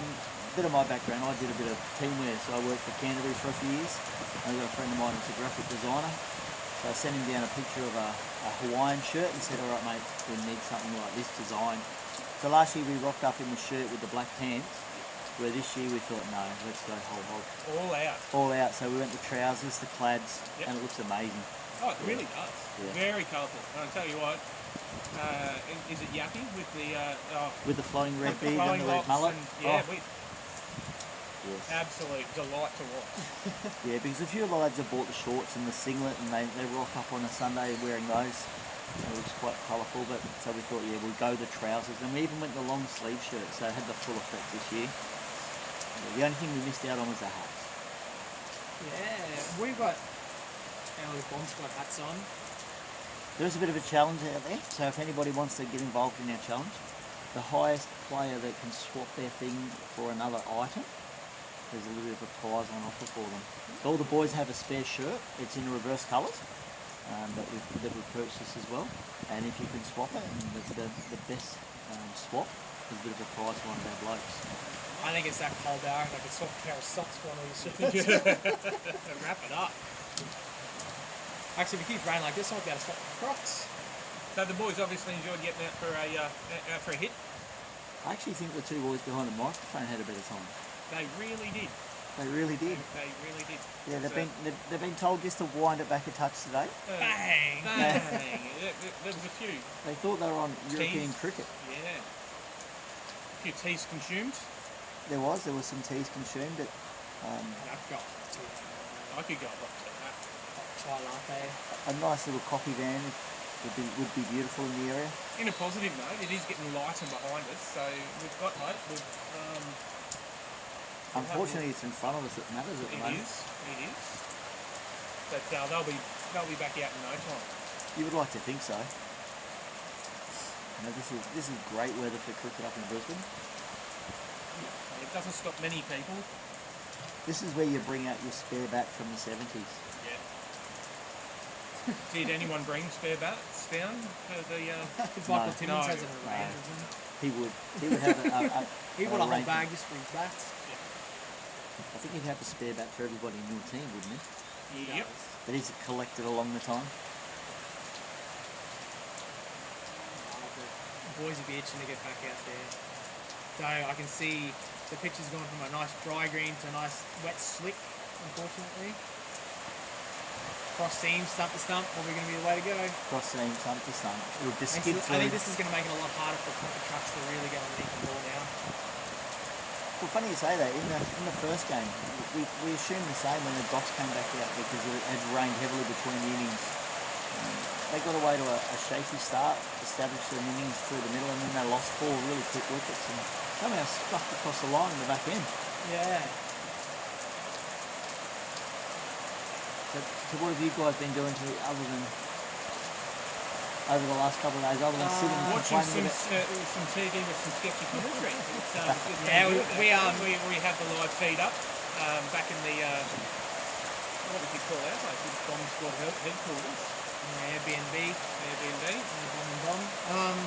bit of my background. I did a bit of teamwear. So I worked for Canterbury for a few years. I've got a friend of mine who's a graphic designer. So I sent him down a picture of a Hawaiian shirt and said, all right, mate, we need something like this design. So last year we rocked up in the shirt with the black pants, where this year we thought, no, let's go whole hog.
All out.
All out. So we went the trousers, the plaids,
Yep.
and it looks amazing.
Oh, it really does.
Yeah.
Very colourful. And I'll tell you what, is it Yappy with the
With the flowing red beard and
flowing
the red
locks
mullet.
and, yeah,
Oh, yes.
absolute delight to watch.
Yeah, because a few of the lads have bought the shorts and the singlet and they rock up on a Sunday wearing those. It looks quite colourful, but so we thought, yeah, we'll go the trousers. And we even went the long sleeve shirt, so it had the full effect this year. Yeah, the only thing we missed out on was the hats.
Yeah. We've got our bomb squad hats on.
There's a bit of a challenge out there, so if anybody wants to get involved in our challenge, the highest player that can swap their thing for another item, there's a little bit of a prize on offer for them. So all the boys have a spare shirt. It's in reverse colours that we've purchased as well. And if you can swap it, and the best swap is a bit of a prize for one of our blokes.
I think it's that cold hour, and I could swap a pair of socks for one of these shirts.
Wrap it up.
Actually, if it keeps raining like this, I might be able to swap the Crocs.
So the boys obviously enjoyed getting out for a hit.
I actually think the two boys behind the microphone had a better time.
They really did.
They really did.
They really did.
Yeah,
So,
they've been told just to wind it back a touch today.
Bang!
Bang! There was a few.
They thought they were on European cricket.
Yeah. A few teas consumed.
There was some teas consumed, but
I've got
I could go up to that.
chai latte.
a nice little coffee van would be beautiful in the area.
In a positive note, it is getting lighter behind us, so we've got hope.
Unfortunately, it's in front of us that matters at the
It
moment.
is. But they'll be back out in no time.
You would like to think so. You know, this is great weather for cricket up in Brisbane.
It doesn't stop many people.
This is where you bring out your spare bat from the 70s.
Yeah. Did anyone bring spare bats down for the?
It's Michael Timmins
No.
has it arranged, doesn't
He would have
he? He bought a whole
arrangement.
bag just for his bats.
I think he'd have a spare bat for everybody in your team, wouldn't he?
Yep.
That he's collected along the time.
The boys would be itching to get back out there. So I can see the picture's gone from a nice dry green to a nice wet slick, unfortunately. Cross seam, stump to stump, probably going to be the way to go.
Cross seam, stump to stump. It would just
And
skid
so I
through.
think this is going to make it a lot harder for cricket trucks to really get underneath the ball now.
Well, funny you say that. In the first game, we assumed the same when the Docs came back out because it had rained heavily between the innings. They got away to a shaky start, established an innings through the middle, and then they lost 4 really quick wickets and somehow stuffed across the line in the back end.
Yeah.
So what have you guys been doing to other than over the last couple of days, other than sitting and
Watching
complaining
some TV with some sketchy commentary. It's
Yeah,
been good.
we
we had the live feed up back in the what would you call that? Like the bomb squad headquarters.
Airbnb,
Airbnb.
Bomb.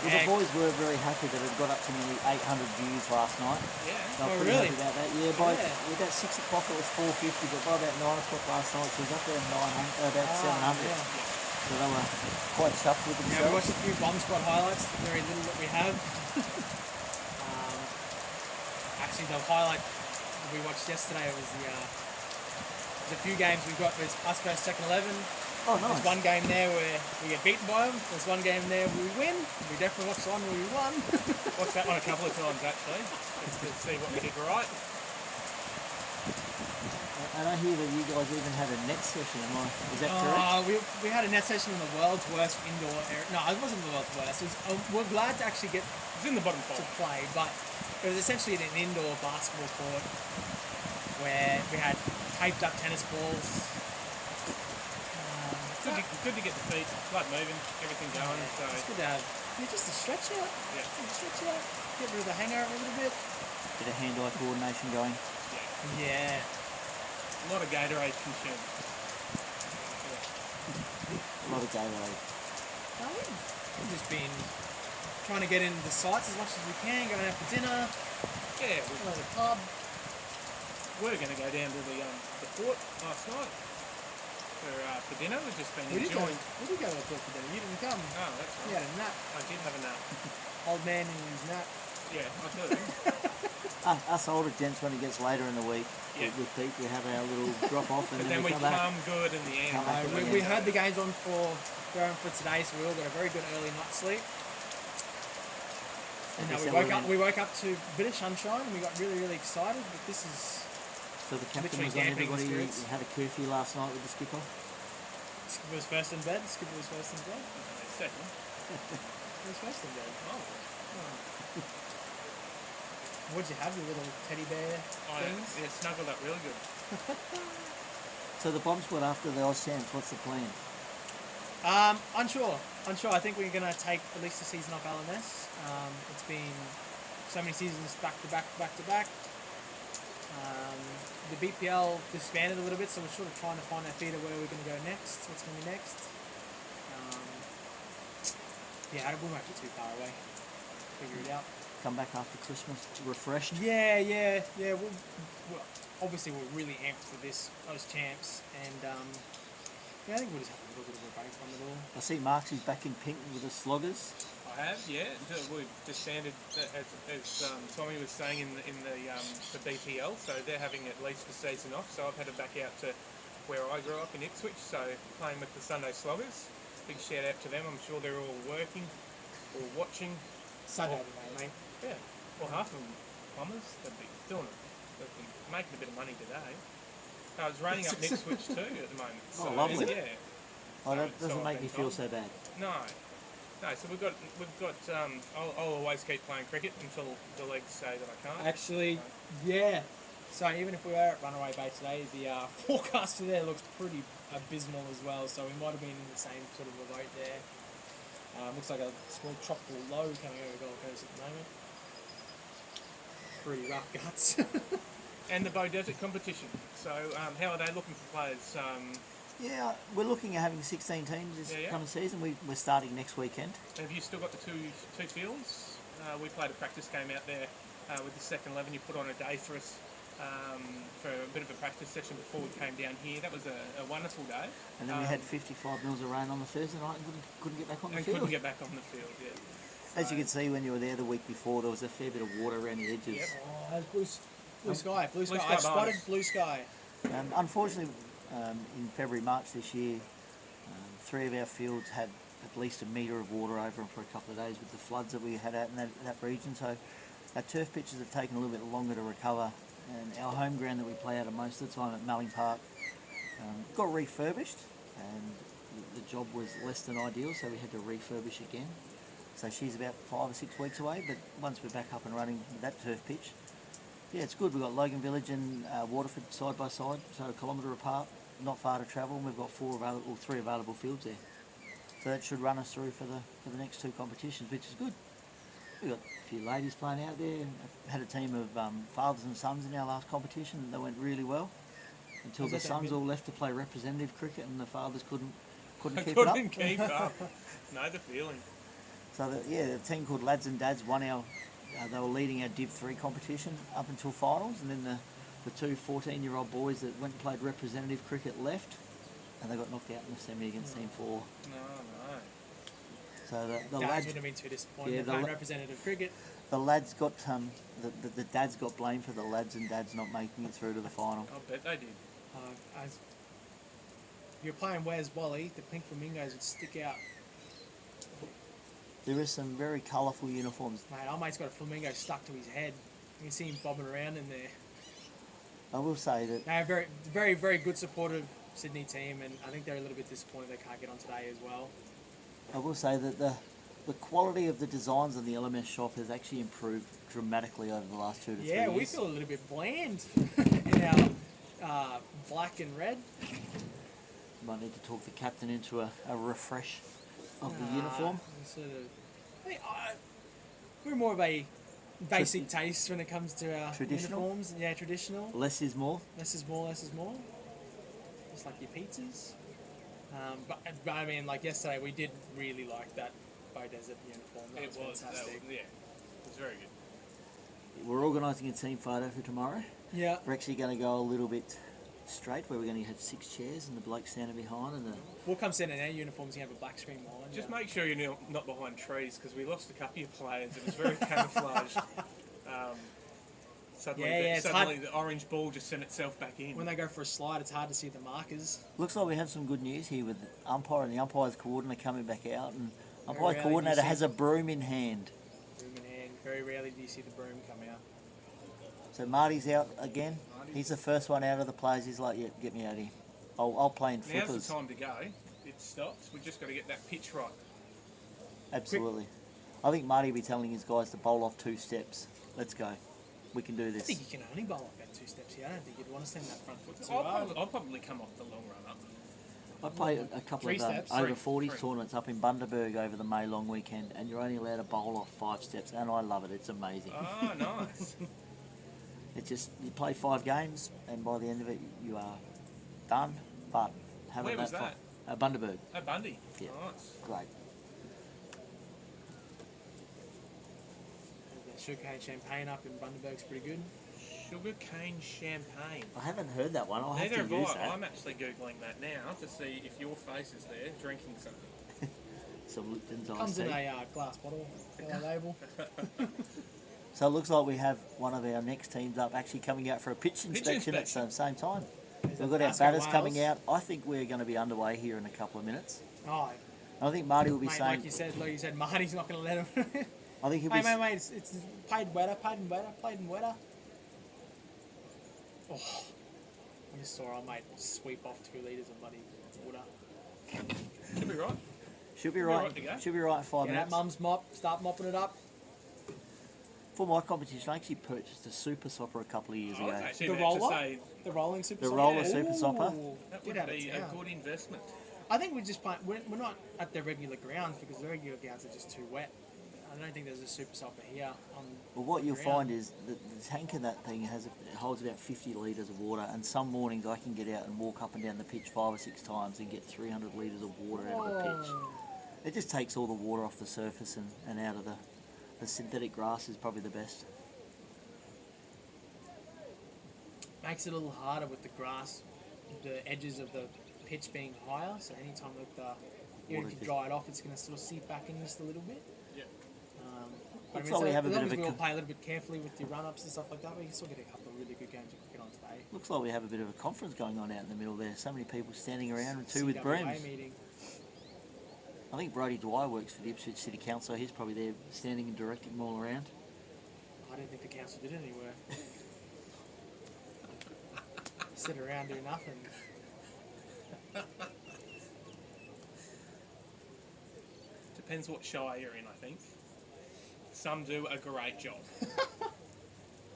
Well, the boys were very happy that it got up to nearly 800 views last night.
Yeah.
They were
Oh,
pretty
really?
happy about that. Yeah, by
Yeah.
about 6 o'clock it was 450, but by about 9 o'clock last night she was up there 900, about 700.
Yeah.
So they were quite chuffed with
Yeah, we
themselves.
watched a few Bomb Squad highlights, very little that we have. Actually, the highlight we watched yesterday was there's a few games we've got. There's us versus second 11.
Oh, nice.
There's one game there where we get beaten by them. There's one game there where we win. We definitely watched the one where we won.
Watched that one a couple of times actually, just to see what we did right.
And I hear that you guys even had a net session. Is that correct?
We had a net session in the world's worst indoor area. No, it wasn't the world's worst. It was, we're glad to actually get
It's in the bottom
to
five.
play, but it was essentially an indoor basketball court where we had taped up tennis balls.
Good to get the feet, blood moving, everything going. So
It's good to have just a stretch out.
yeah,
Stretch out. Get rid of the hangover a little bit.
Bit of hand-eye coordination going.
yeah.
Yeah.
A lot of Gatorade consumed.
A lot of Gatorade.
We've just been trying to get into the sites as much as we can, going out for dinner,
Yeah,
going to the pub.
we were going to go down to the port last night for dinner. We've just been
We did go
enjoying.
to the pub for dinner. You didn't come.
Oh, that's
You
right.
had a nap.
I did have a nap.
Old man and his nap.
Yeah, I do.
Us older gents, when it gets later in the week,
Yeah.
with Pete, we have our little drop-off and
But
then
then we
come back.
come good in the end.
Come back.
We heard the games on for today, so we all got a very good early night sleep. And now
Okay, so
we woke up to a bit of sunshine and we got really, really excited. But this is
So the captain
literally
was on
dampening the
everybody.
spirits.
Had a curfew last night with the skipper.
Skipper was first in bed. Skipper was first in bed.
Second.
He was first in bed.
Oh,
What'd you have? Your little teddy bear things?
yeah, snuggled up really good.
So the bomb squad after the Oz champs, what's the plan?
Unsure. I think we're going to take at least a season off LMS. It's been so many seasons back to back. The BPL disbanded a little bit, so we're sort of trying to find our feet of where we're going to go next. What's going to be next? Yeah, we won't be too far away. Figure it out.
Come back after Christmas, refreshed.
Yeah. Well, obviously we're really amped for those champs, and yeah, I think we'll just have a little bit of a break from it all.
I see Marks is back in pink with the sloggers.
I have, yeah. We've disbanded, as Tommy was saying, in the BPL, so they're having at least a season off. So I've headed back out to where I grew up in Ipswich, so playing with the Sunday Sloggers. Big shout out to them. I'm sure they're all working or watching.
Sunday
Oh.
today, mate.
Yeah. Well, half of them plumbers. They'd be doing it. They'd be making a bit of money today. It's raining up Ipswich too at the moment.
Oh,
So,
lovely.
Yeah.
Oh, that
So
doesn't
I've
make me
been
feel
told.
so bad.
No. So we've got. I'll always keep playing cricket until the legs say that I can't.
Actually, yeah. So even if we were at Runaway Bay today, the forecast for there looks pretty abysmal as well. So we might have been in the same sort of a boat there. Looks like a small tropical low coming over Gold Coast at the moment. Pretty rough guts.
And the Bow Desert competition. So how are they looking for players?
Yeah, we're looking at having 16 teams this
Yeah.
coming season. We're starting next weekend.
Have you still got the two fields? We played a practice game out there with the second 11. You put on a day for us for a bit of a practice session before we came down here. That was a wonderful day.
And then we had 55 mils of rain on the Thursday night and couldn't get back on the
And
field.
couldn't get back on the field, yeah.
As you can see when you were there the week before, there was a fair bit of water around the edges.
Yep.
Oh, there's blue sky.
Blue sky
I spotted
bonus.
blue sky.
Unfortunately, in February, March this year, 3 of our fields had at least a metre of water over them for a couple of days with the floods that we had out in that region. So our turf pitches have taken a little bit longer to recover. And our home ground that we play out of most of the time at Melling Park got refurbished, and the job was less than ideal, so we had to refurbish again. So she's about 5 or 6 weeks away, but once we're back up and running with that turf pitch, yeah, it's good. We've got Logan Village and Waterford side by side, so a kilometre apart. not far to travel, and we've got three available fields there. So that should run us through for the next two competitions, which is good. We've got a few ladies playing out there. Had a team of fathers and sons in our last competition, and they went really well. Until the sons all left to play representative cricket, and the fathers couldn't keep it up.
Couldn't keep up. Know the feeling.
So the team called Lads and Dads won our. They were leading our Div 3 competition up until finals, and then the two 14-year-old boys that went and played representative cricket left, and they got knocked out in the semi against Team 4.
No.
So the
Dads
lads
would have been too disappointed.
Yeah,
Playing representative cricket.
the lads got the dads got blamed for the lads and dads not making it through to the final.
I bet they did.
As you're playing Where's Wally, the pink flamingos would stick out.
There is some very colourful uniforms.
Mate, our mate's got a flamingo stuck to his head. You can see him bobbing around in there.
I will say that
They're a very, very, very good supportive Sydney team, and I think they're a little bit disappointed they can't get on today as well.
the quality of the designs in the LMS shop has actually improved dramatically over the last 2 to 3 years.
Yeah, we feel a little bit bland in our black and red.
Might need to talk the captain into a refresh of the uniform.
Sort of, we're more of a basic taste when it comes to our
Traditional?
uniforms. Yeah, traditional.
Less is more.
Less is more, less is more. Just like your pizzas. But I mean, like yesterday, we did really like that Bow Desert uniform. That was fantastic.
Yeah, it was very good.
We're organising a team photo for tomorrow.
Yeah.
We're actually going to go a little bit straight, where we're going to have 6 chairs and the bloke standing behind, and
We'll come stand in our uniforms and have a black screen behind.
Just make sure you're not behind trees, because we lost a couple of players. It was very camouflaged. Suddenly the orange ball just sent itself back in.
When they go for a slide, it's hard to see the markers.
looks like we have some good news here with the umpire and the umpire's coordinator coming back out, and
Very
umpire
rarely do you
coordinator
see-
has a broom in hand.
Broom in hand. Very rarely do you see the broom come out.
So Marty's out again. He's the first one out of the players. He's like, yeah, get me out of here. I'll play in
Now's
flippers.
the time to go. It stops. We've just got to get that pitch right.
Absolutely. I think Marty will be telling his guys to bowl off 2 steps. Let's go. We can do
I
this.
think you can only bowl off about 2 steps here. I don't think you'd want to stand that front foot too
I'll
hard.
probably come off the long run up.
I played a couple
3
of
steps?
over
Three.
40s tournaments up in Bundaberg over the May long weekend, and you're only allowed to bowl off 5 steps, and I love it. It's amazing.
Oh, nice.
It's just, you play 5 games, and by the end of it, you are done. But have
Where
it
was
that far. Bundaberg.
Oh, Bundy.
Yeah.
Nice.
Great.
The sugarcane champagne up in Bundaberg's pretty good.
Sugar cane champagne.
I haven't heard that one. I'll have
Neither
to
have
use
I.
that.
I'm actually Googling that now to see if your face is there drinking something.
Some Lipton's iced
Comes in
tea.
a glass bottle, yellow label.
So it looks like we have one of our next teams up actually coming out for a pitch inspection at the same time.
Is
We've
that
got our
Glasgow,
batters
Wales?
coming out. I think we're going to be underway here in a couple of minutes.
Oh,
I think Marty will be
mate,
saying.
like you said, Marty's not going to let him.
I think he'll be.
mate, it's played and wetter. Oh, I just saw our mate sweep off 2 litres of muddy water.
Should be right.
Should be
We're
right.
right to go.
Should be right in 5
Get that
minutes.
mum's mop, start mopping it up.
For my competition, I actually purchased a super sopper a couple of years
I was
ago.
actually
The
about to
roller?
say
The rolling super
The
sopper?
roller super sopper?
that
Did
would
have
be
it,
a
yeah.
good investment.
I think we're just we're not at the regular grounds because the regular grounds are just too wet. I don't think there's a super sopper here.
Well, what you'll
ground.
find is that the tank in that thing it holds about 50 litres of water, and some mornings I can get out and walk up and down the pitch 5 or 6 times and get 300 litres of water out of the pitch. It just takes all the water off the surface and out of the synthetic grass is probably the best.
Makes it a little harder with the grass, the edges of the pitch being higher. So anytime even if you dry it off, it's going to sort of seep back in just a little bit.
Yeah.
But
Looks like we have a
as
bit
long
of
as
a
we all
co-
play a little bit carefully with your run-ups and stuff like that, we can still get a couple of really good games of cricket on today.
Looks like we have a bit of a conference going on out in the middle there. So many people standing around, and 2 with
CWA
brooms.
meeting.
I think Brody Dwyer works for the Ipswich City Council. He's probably there standing and directing them all around.
I don't think the council did any work. Sit around do nothing.
Depends what shire you're in, I think. Some do a great job.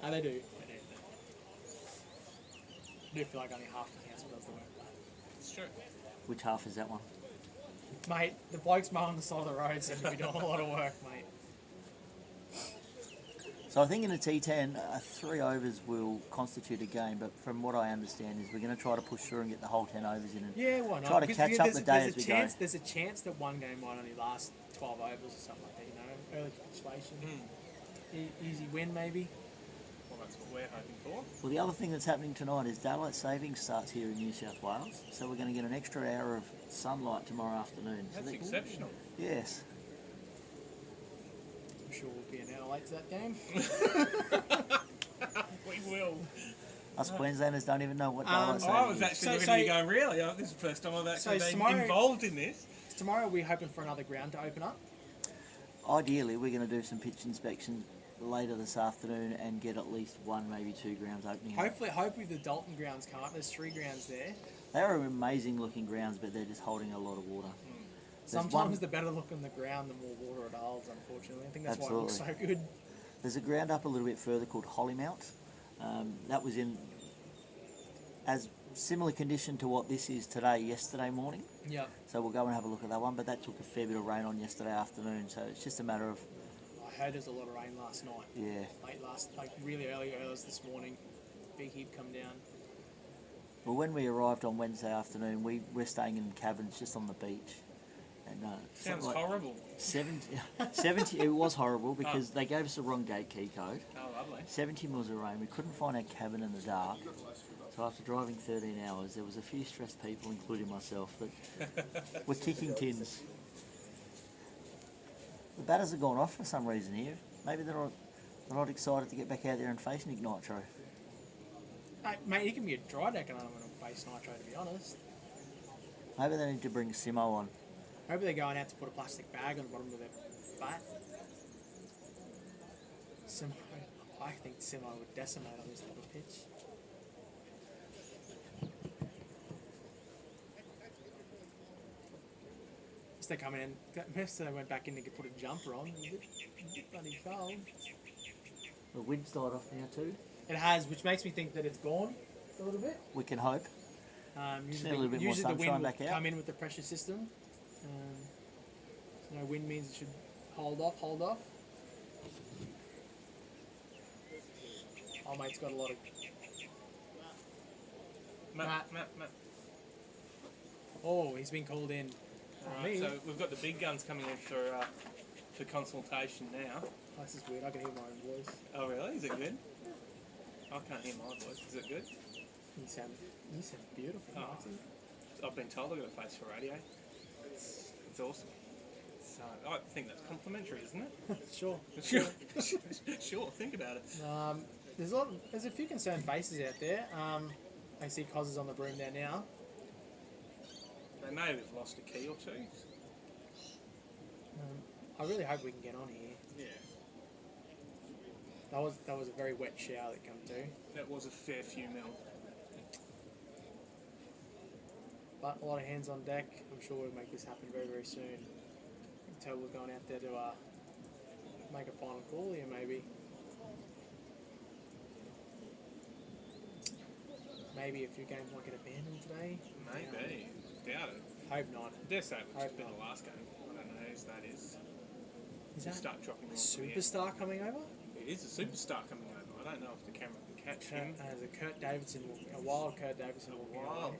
Oh, they do. I do feel like only half the council does the work.
true.
Which half is that one?
Mate, the blokes mowing the side of the road seem to be doing a lot of work, mate.
So I think in a T10, 3 overs will constitute a game, but from what I understand is we're going to try to push through and get the whole 10 overs in and
Yeah, why not?
try to
Because
catch up the day
there's
as
a
we
chance,
go.
There's a chance that one game might only last 12 overs or something like that, you know? Early capitulation. Easy win, maybe.
Well, that's what we're hoping for.
Well, the other thing that's happening tonight is daylight savings starts here in New South Wales, so we're going to get an extra hour of sunlight tomorrow afternoon. So
That's exceptional.
Yes.
I'm sure we'll be an hour late to that game.
We will.
Us Queenslanders don't even know what daylight
Oh, I
saving
was
is.
actually
So-
looking
so-
at you going, really? Oh, this is the first time I've actually
So
been
tomorrow-
involved in this.
Tomorrow we're hoping for another ground to open up.
Ideally, we're going to do some pitch inspections later this afternoon and get at least 1, maybe 2 grounds opening.
Hopefully the Dalton grounds come up. There's 3 grounds there.
They are amazing looking grounds, but they're just holding a lot of water. There's
Sometimes
one-
the better look on the ground, the more water it holds, unfortunately. I think that's why it looks so
Absolutely.
good.
There's a ground up a little bit further called Hollymount. That was in as similar condition to what this is today, yesterday morning.
Yeah.
So we'll go and have a look at that one, but that took a fair bit of rain on yesterday afternoon, so it's just a matter of,
I heard there's a lot of rain last night.
yeah.
Like really early hours this morning. Big heap come down.
Well, when we arrived on Wednesday afternoon, we're staying in cabins just on the beach. And,
Sounds
something like
horrible.
70, it was horrible because they gave us the wrong gate key code.
Oh, lovely.
70 mils of rain. We couldn't find our cabin in the dark. So after driving 13 hours, there was a few stressed people, including myself, that were kicking tins. The batters have gone off for some reason here. Maybe they're not excited to get back out there and face Nick Nitro.
Mate, he can be a dry deck and I don't want to face Nitro, to be honest.
Maybe they need to bring Simo on.
Maybe they're going out to put a plastic bag on the bottom of their bat. I think Simo would decimate on this little pitch. They're coming in. Yesterday they went back in to put a jumper on. It was a bit bloody cold.
The wind's died off now too.
It has, which makes me think that it's gone a little bit.
We can hope.
Usually,
a little bit more
usually the
sunshine
wind will
back out.
come in with the pressure system. So no wind means it should hold off. Oh, mate's got a lot of.
Matt.
Oh, he's been called in.
Right, so we've got the big guns coming in for consultation now.
Oh, this is weird. I can hear my own voice.
Oh, really? Is it good? I can't hear my voice. Is it good?
You sound beautiful.
Oh.
Marty.
I've been told I've got a face for radio. It's awesome. So I think that's complimentary, isn't it?
Sure.
Sure. Think about it.
There's a few concerned faces out there. I see Cos is on the broom there now.
They may have lost a key or two.
I really hope we can get on here.
Yeah.
That was a very wet shower that come through.
That was a fair few mil.
But a lot of hands on deck. I'm sure we'll make this happen very, very soon. You can tell we're going out there to make a final call here, maybe. Maybe a few games might get abandoned today.
Maybe. Doubt it.
Hope not.
Dare say it would
Hope
have been
not.
the last game. I don't know whose that is.
Is
We'll
that
start dropping
a
off at the end.
superstar coming over?
It is a superstar coming over. I don't know if the camera can catch him.
There's a Kurt Davidson, a wild Kurt Davidson walking
Wow.
away.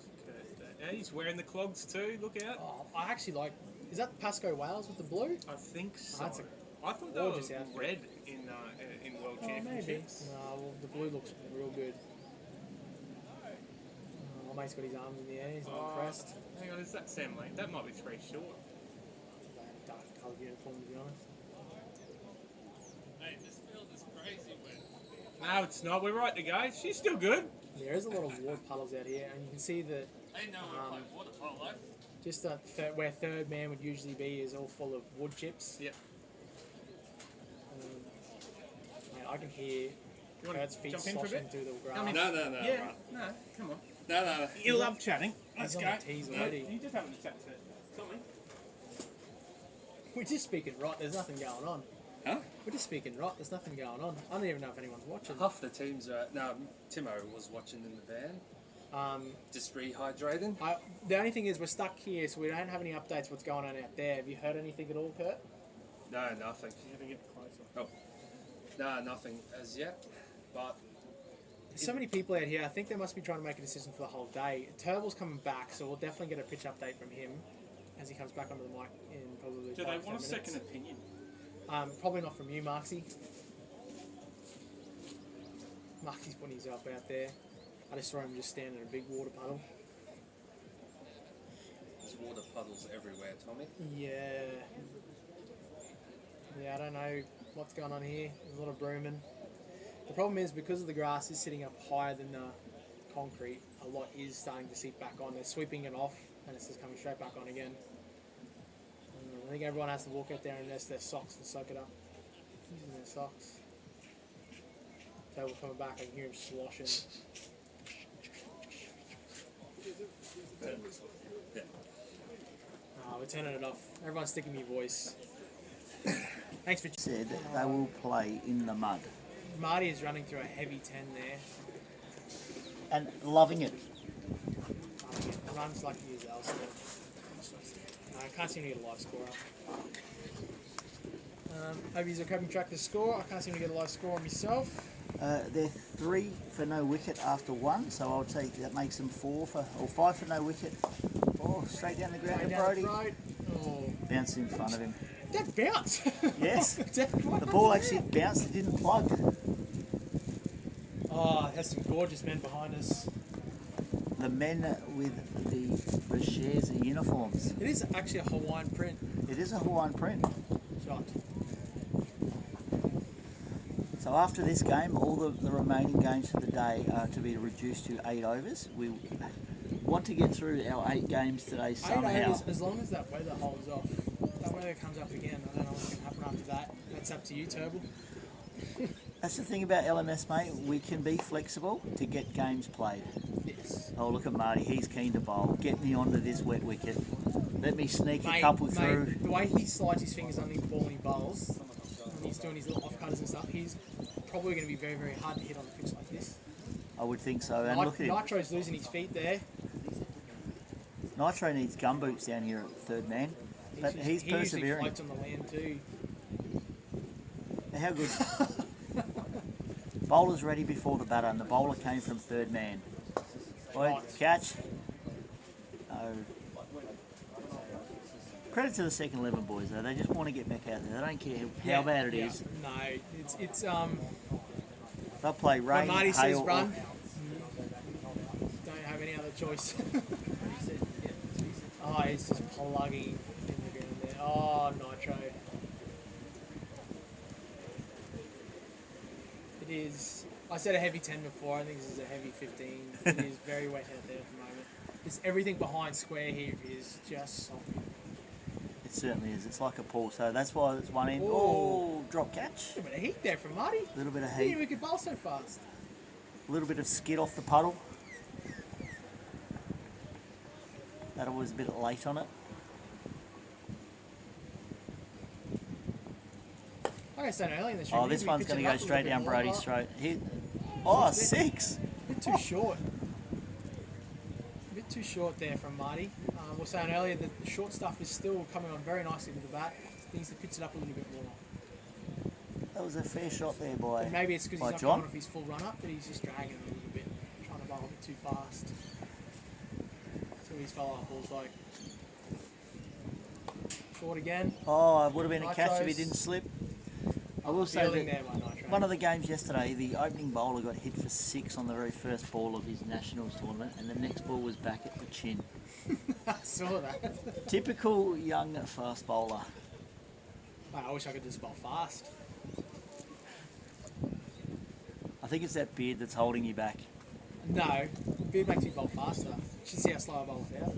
Yeah, he's wearing the clogs too. Look out.
Oh, I actually like. Is that Pasco Wales with the blue?
I think so.
That's a
I thought they were
gorgeous outfit.
red in World
Oh, maybe.
Championships.
No, well, the blue looks real good. My mate's got his arms in the air. He's not impressed.
Hang on, is that Sam Lane? That might be 3 short.
Dark coloured uniform, to be honest.
Hey, this field is crazy wet.
No, it's not. We're right to go. She's still good.
There is a lot of water puddles out here, and you can see that
They know we're playing water polo.
just where third man would usually be is all full of wood chips.
Yep.
Mate, I can hear
You want
Kurt's
to
feet
jump in for a
sloshing
bit?
through the grass.
Come in.
No,
Yeah.
right.
No, come on.
No.
You love chatting.
He's
Let's
on
go.
the tees
No,
already.
you just having a chat to something.
We're just speaking rot. There's nothing going on.
Huh?
We're just speaking rot. There's nothing going on. I don't even know if anyone's watching.
Half the teams are. No, Timo was watching in the van. Just rehydrating.
The only thing is we're stuck here, so we don't have any updates what's going on out there. Have you heard anything at all, Kurt?
No, nothing.
You gotta get closer.
Oh, no, nothing as yet. But
There's so many people out here. I think they must be trying to make a decision for the whole day. Turble's coming back, so we'll definitely get a pitch update from him as he comes back onto the mic in probably
Do
5
they
to
want a
10
second
minutes.
opinion?
Probably not from you, Marksy. Marksy's putting himself out there. I just saw him just standing in a big water puddle.
there's water puddles everywhere, Tommy.
Yeah. Yeah, I don't know what's going on here. There's a lot of brooming. The problem is because of the grass is sitting up higher than the concrete, a lot is starting to seep back on. They're sweeping it off and it's just coming straight back on again. I think everyone has to walk out there and rest their socks to soak it up. Using their socks. Table coming back, I can hear him sloshing.
Yeah.
We're turning it off. Everyone's sticking me voice. Thanks for
Said they will play in the mud.
Marty is running through a heavy 10 there.
And loving it.
Runs like he is else. I can't seem to get a live score up. Hobies are keeping track of the score. I can't seem to get a live score on myself.
They're 3 for no wicket after 1, so I would say that makes them 5 for no wicket. Oh, straight down the ground to
Down the
Brody.
throat. Oh,
Bounced in front of him.
that bounce!
Yes.
That
The ball actually bounced, it didn't plug.
Oh, there's some gorgeous men behind us.
The men with the Shares uniforms.
It is actually a Hawaiian print
It is a Hawaiian print.
shot.
So after this game, all the remaining games for the day are to be reduced to 8 overs. We want to get through our 8 games today
8
somehow.
overs, as long as that weather holds off. If that weather comes up again, I don't know what's going to happen after that. That's up to you, Turble.
That's the thing about LMS, mate. We can be flexible to get games played.
Yes.
Oh, look at Marty. He's keen to bowl. Get me onto this wet wicket. Let me sneak a
Mate,
couple through.
the way he slides his fingers underneath the ball and he bowls, and he's doing his little off-cutters and stuff, he's probably going to be very, very hard to hit on a pitch like this.
I would think so. And look at him.
Nitro's losing his feet there.
Nitro needs gumboots down here at third man. But he's
he usually
persevering.
floats on the land too.
How good. Bowler's ready before the batter, and the bowler came from third man. Boy,
Right.
catch. No. Credit to the second 11 boys though. They just want to get back out there. They don't care how bad it is.
No, it's
They'll play
when
rain,
Marty says
hail,
run, don't have any other choice. Oh, he's just plugging in the ground there. Oh, Nitro. It is. I said a heavy 10 before. I think this is a heavy 15. It is very wet out there at the moment. It's everything behind square here is just soft.
It certainly is. It's like a pool. So that's why it's one end.
Oh.
Oh, drop catch.
A bit of heat there from Marty.
A little bit of
Didn't
heat.
even we could bowl so fast.
A little bit of skid off the puddle. That was a bit late on it.
Like I said earlier in the show,
Oh, this one's going to go straight down Brody's throat. Oh, 6.
A bit too short. A bit too short there from Marty. We were saying earlier that the short stuff is still coming on very nicely with the bat. He needs to pitch it up a little bit more.
That was a fair shot there by,
And maybe it's because
by
he's not
John.
going off his full run up, but he's just dragging a little bit, trying to bowl a bit too fast. That's what his follow-up ball's like. Short again.
Oh, it would have been a catch if he
Nitros.
didn't slip. I will say
Fielding
that
there by Nitro.
one of the games yesterday, the opening bowler got hit for 6 on the very first ball of his Nationals tournament, and the next ball was back at the chin.
I saw that.
Typical young fast bowler.
I wish I could just bowl fast.
I think it's that beard that's holding you back.
No, beard makes me bowl faster. You should see how slow I bowl without.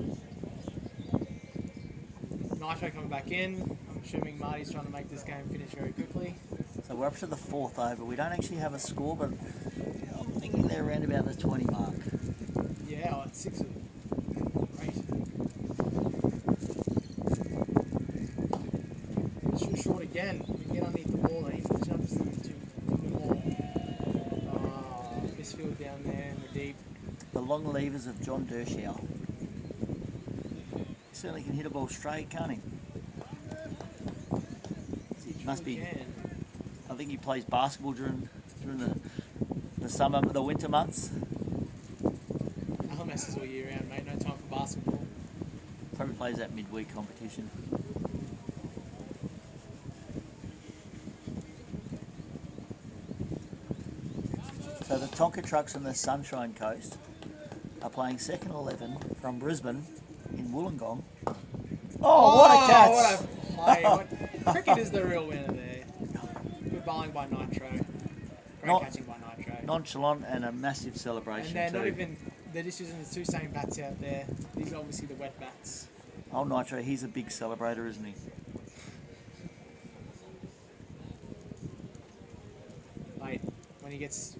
Nitro coming back in. I'm assuming Marty's trying to make this game finish very quickly.
So we're up to the 4th over. We don't actually have a score, but I'm thinking they're around about the 20 mark.
Yeah, oh, it's 6 of them. Great. It's too short again. We can get underneath the ball. I need to pitch up just a little bit more. Misfield down there in the deep.
The long levers of John Dershauer. He certainly can hit a ball straight, can't he? Must be.
Can.
I think he plays basketball during the summer, the winter months.
LMS is all year round, mate. No time for basketball.
Probably plays that midweek competition. So the Tonka trucks on the Sunshine Coast are playing second 11 from Brisbane in Wollongong. Oh, what a catch!
What a play. Cricket is the real winner there. Good bowling by Nitro. Great
Not-
catching by Nitro.
Nonchalant and a massive celebration
And they're
too.
not even, they're just using the two same bats out there. These are obviously the wet bats.
Oh, Nitro, he's a big celebrator, isn't he?
Mate, when he gets,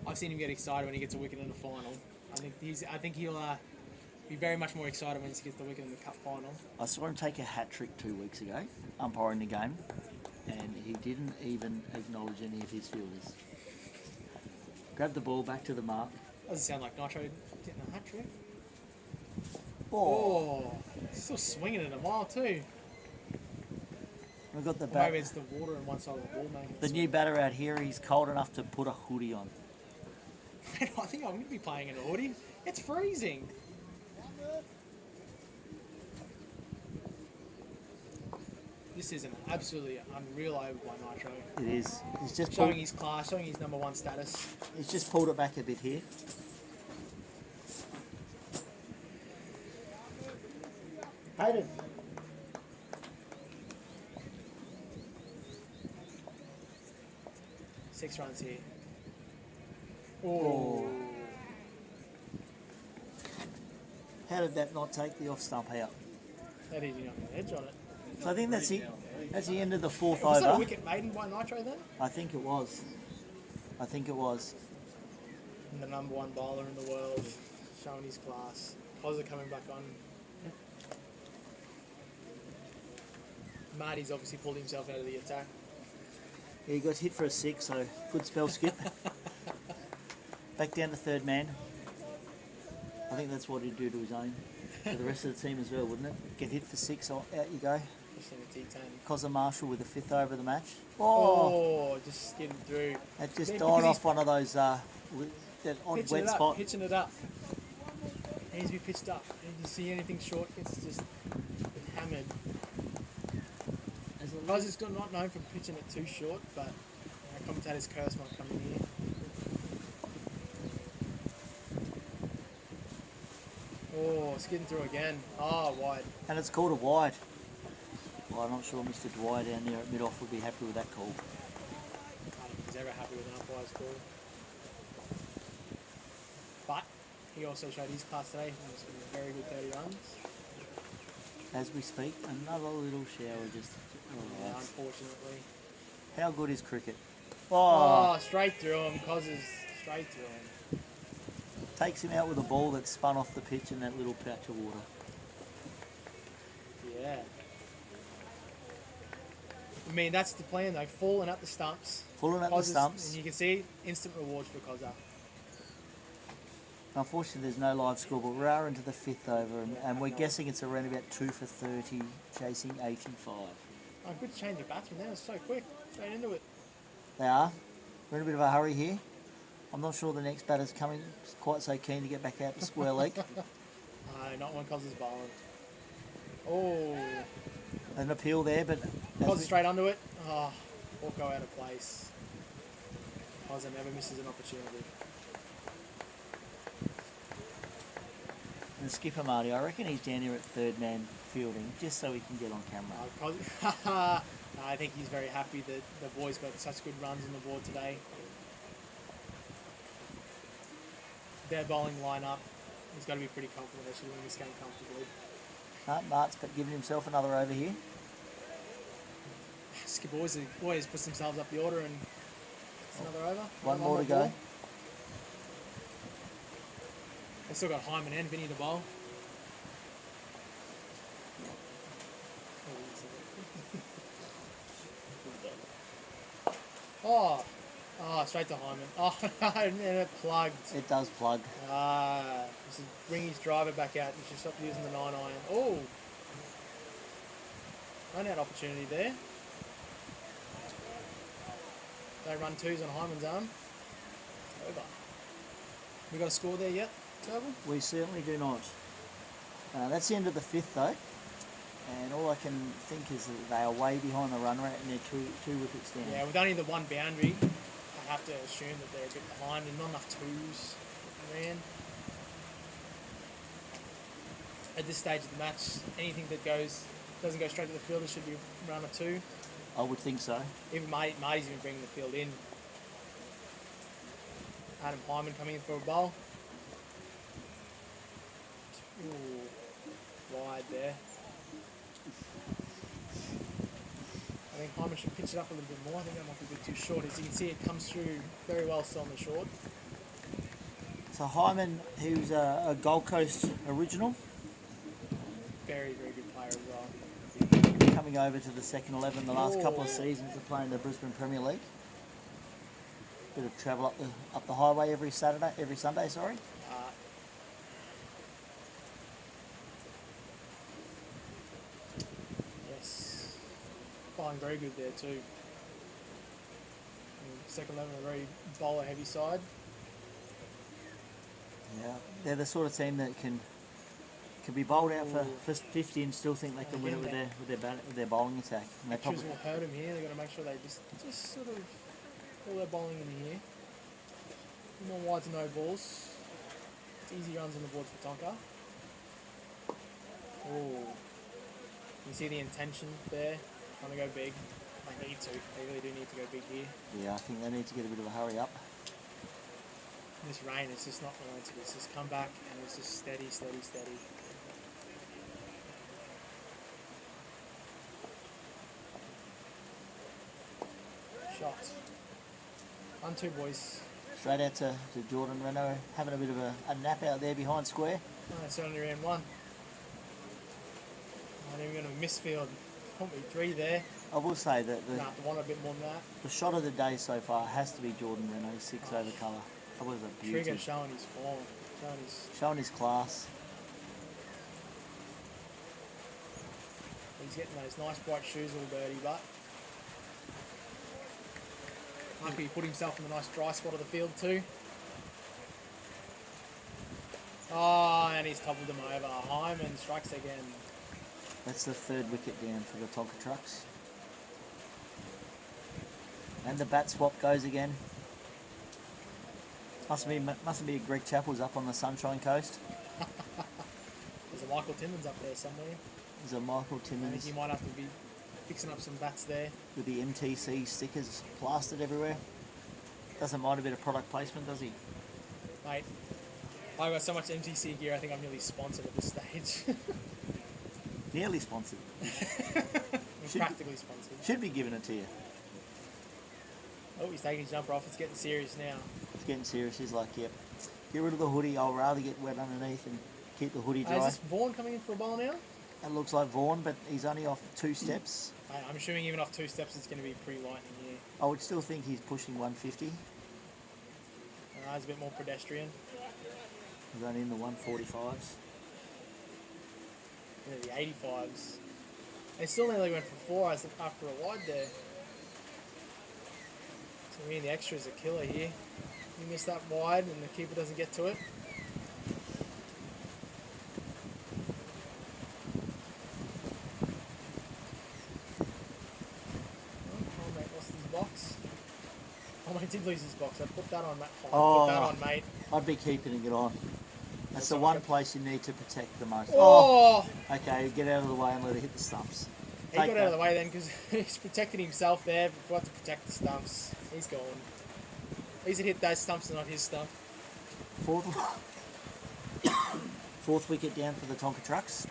I've seen him get excited when he gets a wicket in the final. I think he'll be very much more excited when he gets the wicket in the cup final.
I saw him take a hat trick 2 weeks ago, umpiring the game, and he didn't even acknowledge any of his fielders. Grabbed the ball back to the mark.
Doesn't sound like Nitro getting a hat trick.
Oh,
Oh, still swinging it a mile too.
we've got the
Or maybe
bat.
it's the water on one side of the ball making it
The new batter out here, he's cold enough to put a hoodie on.
swing. I think I'm going to be playing in a hoodie. It's freezing. This is an absolutely unreal over by Nitro.
It is. He's just
Showing
pulled,
his class, showing his number one status.
he's just pulled it back a bit here. Hayden.
6 runs here.
Oh. How did that not take the off stump out?
That didn't even have an edge on it.
So I think that's it. That's the end of the fourth
Was that a
over.
wicket maiden by Nitro then?
I think it was. I think it was.
And the number one bowler in the world, showing his class. Pozza coming back on. Marty's obviously pulled himself out of the attack.
Yeah, he got hit for a 6, so good spell, Skip. Back down to third man. I think that's what he'd do to his own. For the rest of the team as well, wouldn't it? Get hit for 6, out you go.
Especially in the T10.
Cosser Marshall with the 5th over of the match.
Oh, just skidding through.
That just
Yeah,
died
because
off one of those, that odd
Pitching
wet
it up,
spot.
pitching it up. It needs to be pitched up. If you see anything short, it's just hammered. Guys, it's not known for pitching it too short, but commentators curse might come in here. Oh, skidding through again. Oh, wide.
And it's called a wide. Well, I'm not sure Mr. Dwyer down there at mid-off would be happy with that call.
I don't think he's ever happy with an umpire's call. But he also showed his class today. He was a very good 30 runs.
As we speak, another little shower just...
Yeah, unfortunately.
How good is cricket?
Oh, straight through him. Causes straight through him.
Takes him out with a ball that's spun off the pitch in that little patch of water.
Yeah. I mean, that's the plan though. Falling at the stumps.
Falling at the
Causes-
stumps.
And you can see instant rewards for Cozza.
Unfortunately, there's no live score, but we are into the 5th over, and we're guessing it's around about 2 for 30, chasing 85.
Oh, good change of batsman there. It's so quick. Straight into it.
They are. We're in a bit of a hurry here. I'm not sure the next batter's coming quite so keen to get back out to square leg.
Not when Cozza's bowling. Oh.
An appeal there, but
Cozza straight under it. Oh, Orko out of place. Cozza never misses an opportunity.
and skipper Marty, I reckon he's down here at third man fielding just so he can get on camera.
I think he's very happy that the boys got such good runs on the board today. Their bowling lineup, he's got to be pretty confident they should win this game comfortably.
Mart's but giving himself another over here.
Skipper always puts themselves up the order and it's another over.
One more to
ball.
go.
They've still got Hyman and Vinny to bowl. Oh, Oh, straight to Hyman. Oh, and it plugged.
It does plug.
This is bring his driver back out. He should stop using the 9-iron. Oh, run out opportunity there. They run twos on Hyman's arm. Over. We got a score there yet, Tobin?
We certainly do not. That's the end of the fifth though. And all I can think is that they are way behind the run rate and they're two wickets down.
Yeah, with only the one boundary, I have to assume that they're a bit behind and not enough twos ran. At this stage of the match, anything that doesn't go straight to the fielder should be run a two.
I would think so.
Even Marty's even bringing the field in. Adam Hyman coming in for a bowl. Ooh, wide there. I think Hyman should pitch it up a little bit more. I think that might be a bit too short. As you can see, it comes through very well still on the short.
So Hyman, who's a Gold Coast original,
Very, very good player as well.
coming over to the second 11 the last couple of seasons of playing the Brisbane Premier League. Bit of travel up the highway every Sunday, sorry.
Yes. Flying very good there too. And second 11, a very bowler heavy side.
Yeah, they're the sort of team that can be bowled out for 50 and still think they can win it with their bowling attack. And they
Extras
probably,
will hurt them here. They've got to make sure they just sort of pull their bowling in here. No more wides and no balls. It's easy runs on the board for Tonka. Oh, you see the intention there. Trying to go big. They need to. They really do need to go big here.
yeah, I think they need to get a bit of a hurry up.
This rain is just not relenting. It's just come back and it's just steady, steady, steady. Shot. 1-2 boys.
Straight out to Jordan Renault, having a bit of a nap out there behind square.
Oh, it's only round one. Not even going to miss field. Probably 3 there.
I will say that
Nah, want a bit more than that.
the shot of the day so far has to be Jordan Renault, 6 over colour. That was a beauty.
Trigger showing his form.
Showing his class.
He's getting those nice bright shoes all dirty, but lucky he put himself in the nice dry spot of the field too. Oh, and he's toppled him over. Hyman strikes again.
That's the 3rd wicket down for the Tonka Trucks. And the bat swap goes again. Mustn't be Greg Chappell's up on the Sunshine Coast.
There's a Michael Timmins up there somewhere.
There's a Michael
I think
Timmins
he might have to be fixing up some bats there.
with the MTC stickers plastered everywhere. Doesn't mind a bit of product placement, does he?
Mate, I've got so much MTC gear, I think I'm nearly sponsored at this stage.
Nearly sponsored.
I'm practically sponsored.
Should be giving it to you.
Oh, he's taking his jumper off. It's getting serious now.
It's getting serious. He's like, yep. Get rid of the hoodie. I'll rather get wet underneath and keep the hoodie
Is
dry.
this Vaughan coming in for a bowl now?
That looks like Vaughan, but he's only off 2 steps.
I'm assuming even off 2 steps it's going to be pretty lightning here.
I would still think he's pushing 150.
It's a bit more pedestrian.
He's only in the 145s.
Yeah, the 85s. They still nearly went for 4 after a wide there. So me and the extras are killer here. You miss that wide and the keeper doesn't get to it. Oh, mate lost his box. Oh, mate did lose his box. I put that on, mate.
Oh.
Put that on, mate.
I'd be keeping it on. That's the
all
one
right.
place you need to protect the most.
Oh!
Okay, get out of the way and let it hit the stumps.
He got out of the way then because he's protected himself there, but forgot to protect the stumps. He's gone. At least it hit those stumps and not his stump.
Fourth wicket down for the Tonka Trucks.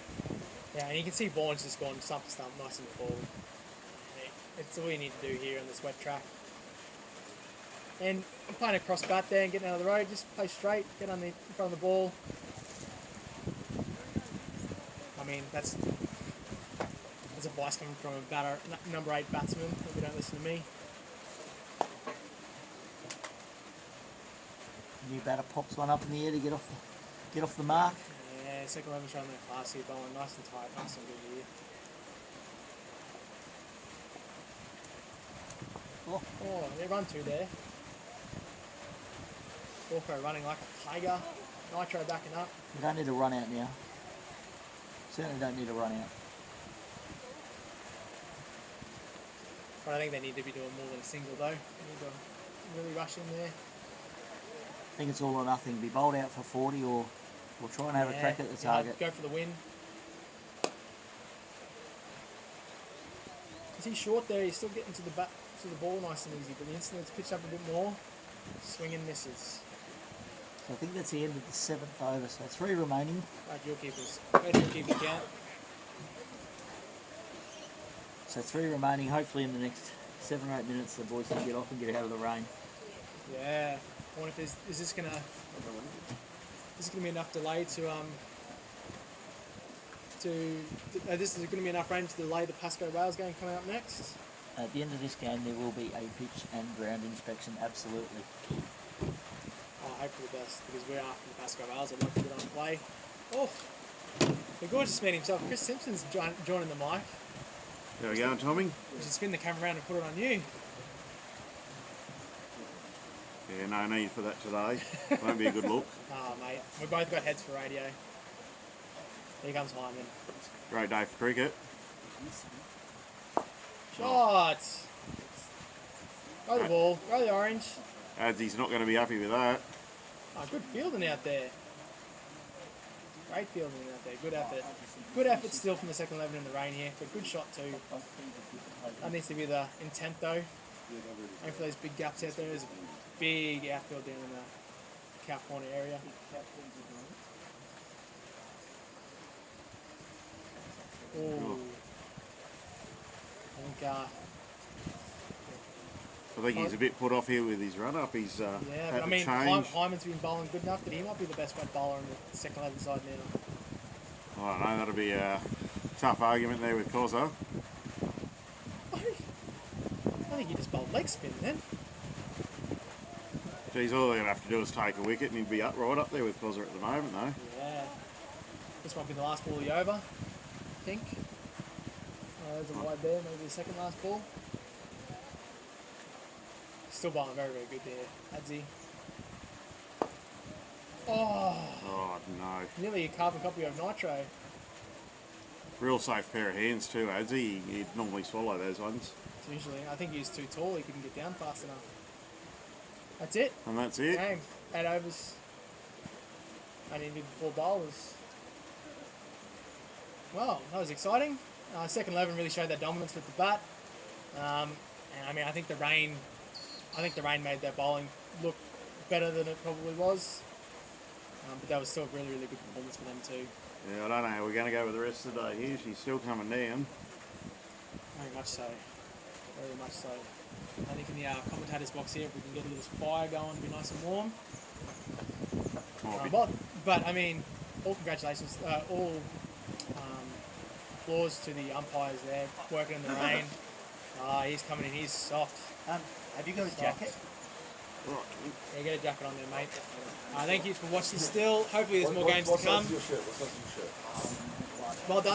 Yeah, and you can see Vaughan's just gone stump to stump, nice and forward. It's all you need to do here on this wet track. And I'm playing a cross bat there and getting out of the road, just play straight, get on in front of the ball. I mean, that's advice coming from a batter, number 8 batsman, if you don't listen to me.
New batter pops one up in the air to get off the mark.
Yeah, second 11 showing their class here, bowling nice and tight, nice and good here. Oh, they run two there. Orko running like a tiger. Nitro backing up.
You don't need to run out now. Certainly don't need to run out.
But I think they need to be doing more than a single though. They need to really rush in there.
I think it's all or nothing. Be bowled out for 40 or try and have a crack at the target.
Go for the win. Is he short there? He's still getting to the ball nice and easy, but the instant it's pitched up a bit more, swing and misses.
So I think that's the end of the 7th over. So 3 remaining.
Right, your keepers. Where do your keepers count?
So 3 remaining. Hopefully in the next 7 or 8 minutes the boys can get off and get out of the rain.
Yeah. I wonder if is this gonna be enough delay to this is gonna be enough rain to delay the Pasco Wales game coming up next?
At the end of this game there will be a pitch and ground inspection, absolutely.
I hope for the best because we're after the Pasco Wales. I'd like to get on play. Oh, the gorgeous man himself, Chris Simpson's joining the mic.
There we go, Tommy.
We should spin the camera around and put it on you.
Yeah, no need for that today. Won't be a good look.
Oh, mate, we both got heads for radio. Here comes Hyman.
Great day for cricket.
Shots! Go the ball, go the orange.
Adzy's not going to be happy with that.
Oh, good fielding out there. Great fielding out there, good effort. Good effort still from the second 11 in the rain here, but good shot too. That needs to be the intent though. Aim for those big gaps out there. There's a big outfield down in the cow corner area. Oh.
I think he's a bit put off here with his run up. He's
yeah,
had
but I mean,
to change.
Hyman's been bowling good enough that he might be the best red bowler on the second 11 side now.
I don't know, that'll be a tough argument there with Cozza.
I think he just bowled leg spin then.
Geez, all they're going to have to do is take a wicket and he'd be right up there with Cozza at the moment though.
Yeah. This might be the last ball of the over, I think. There's a wide there, maybe the second last ball. Still bowling very, very good there, Adzy. Oh,
Oh no.
nearly a carbon copy of Nitro.
Real safe pair of hands too, Adzy. He'd normally swallow those ones.
It's usually, I think he's too tall, he couldn't get down fast enough. That's it.
And that's it.
Game. 8 overs. Only needed 4 bowlers. Well, that was exciting. Second 11 really showed their dominance with the bat. And I mean, I think the rain made their bowling look better than it probably was. But that was still a really, really good performance for them too.
Yeah, I don't know how we're going to go with the rest of the day here. She's still coming down.
Very much so. Very much so. I think in the commentators box here, if we can get a little fire going, it'll be nice and warm. But I mean, all congratulations, all applause to the umpires there, working in the rain. He's coming in, he's soft.
Have you got his jacket?
Right.
Yeah, get a jacket on there, mate. Thank you for watching still. Hopefully there's more games to come. Well done.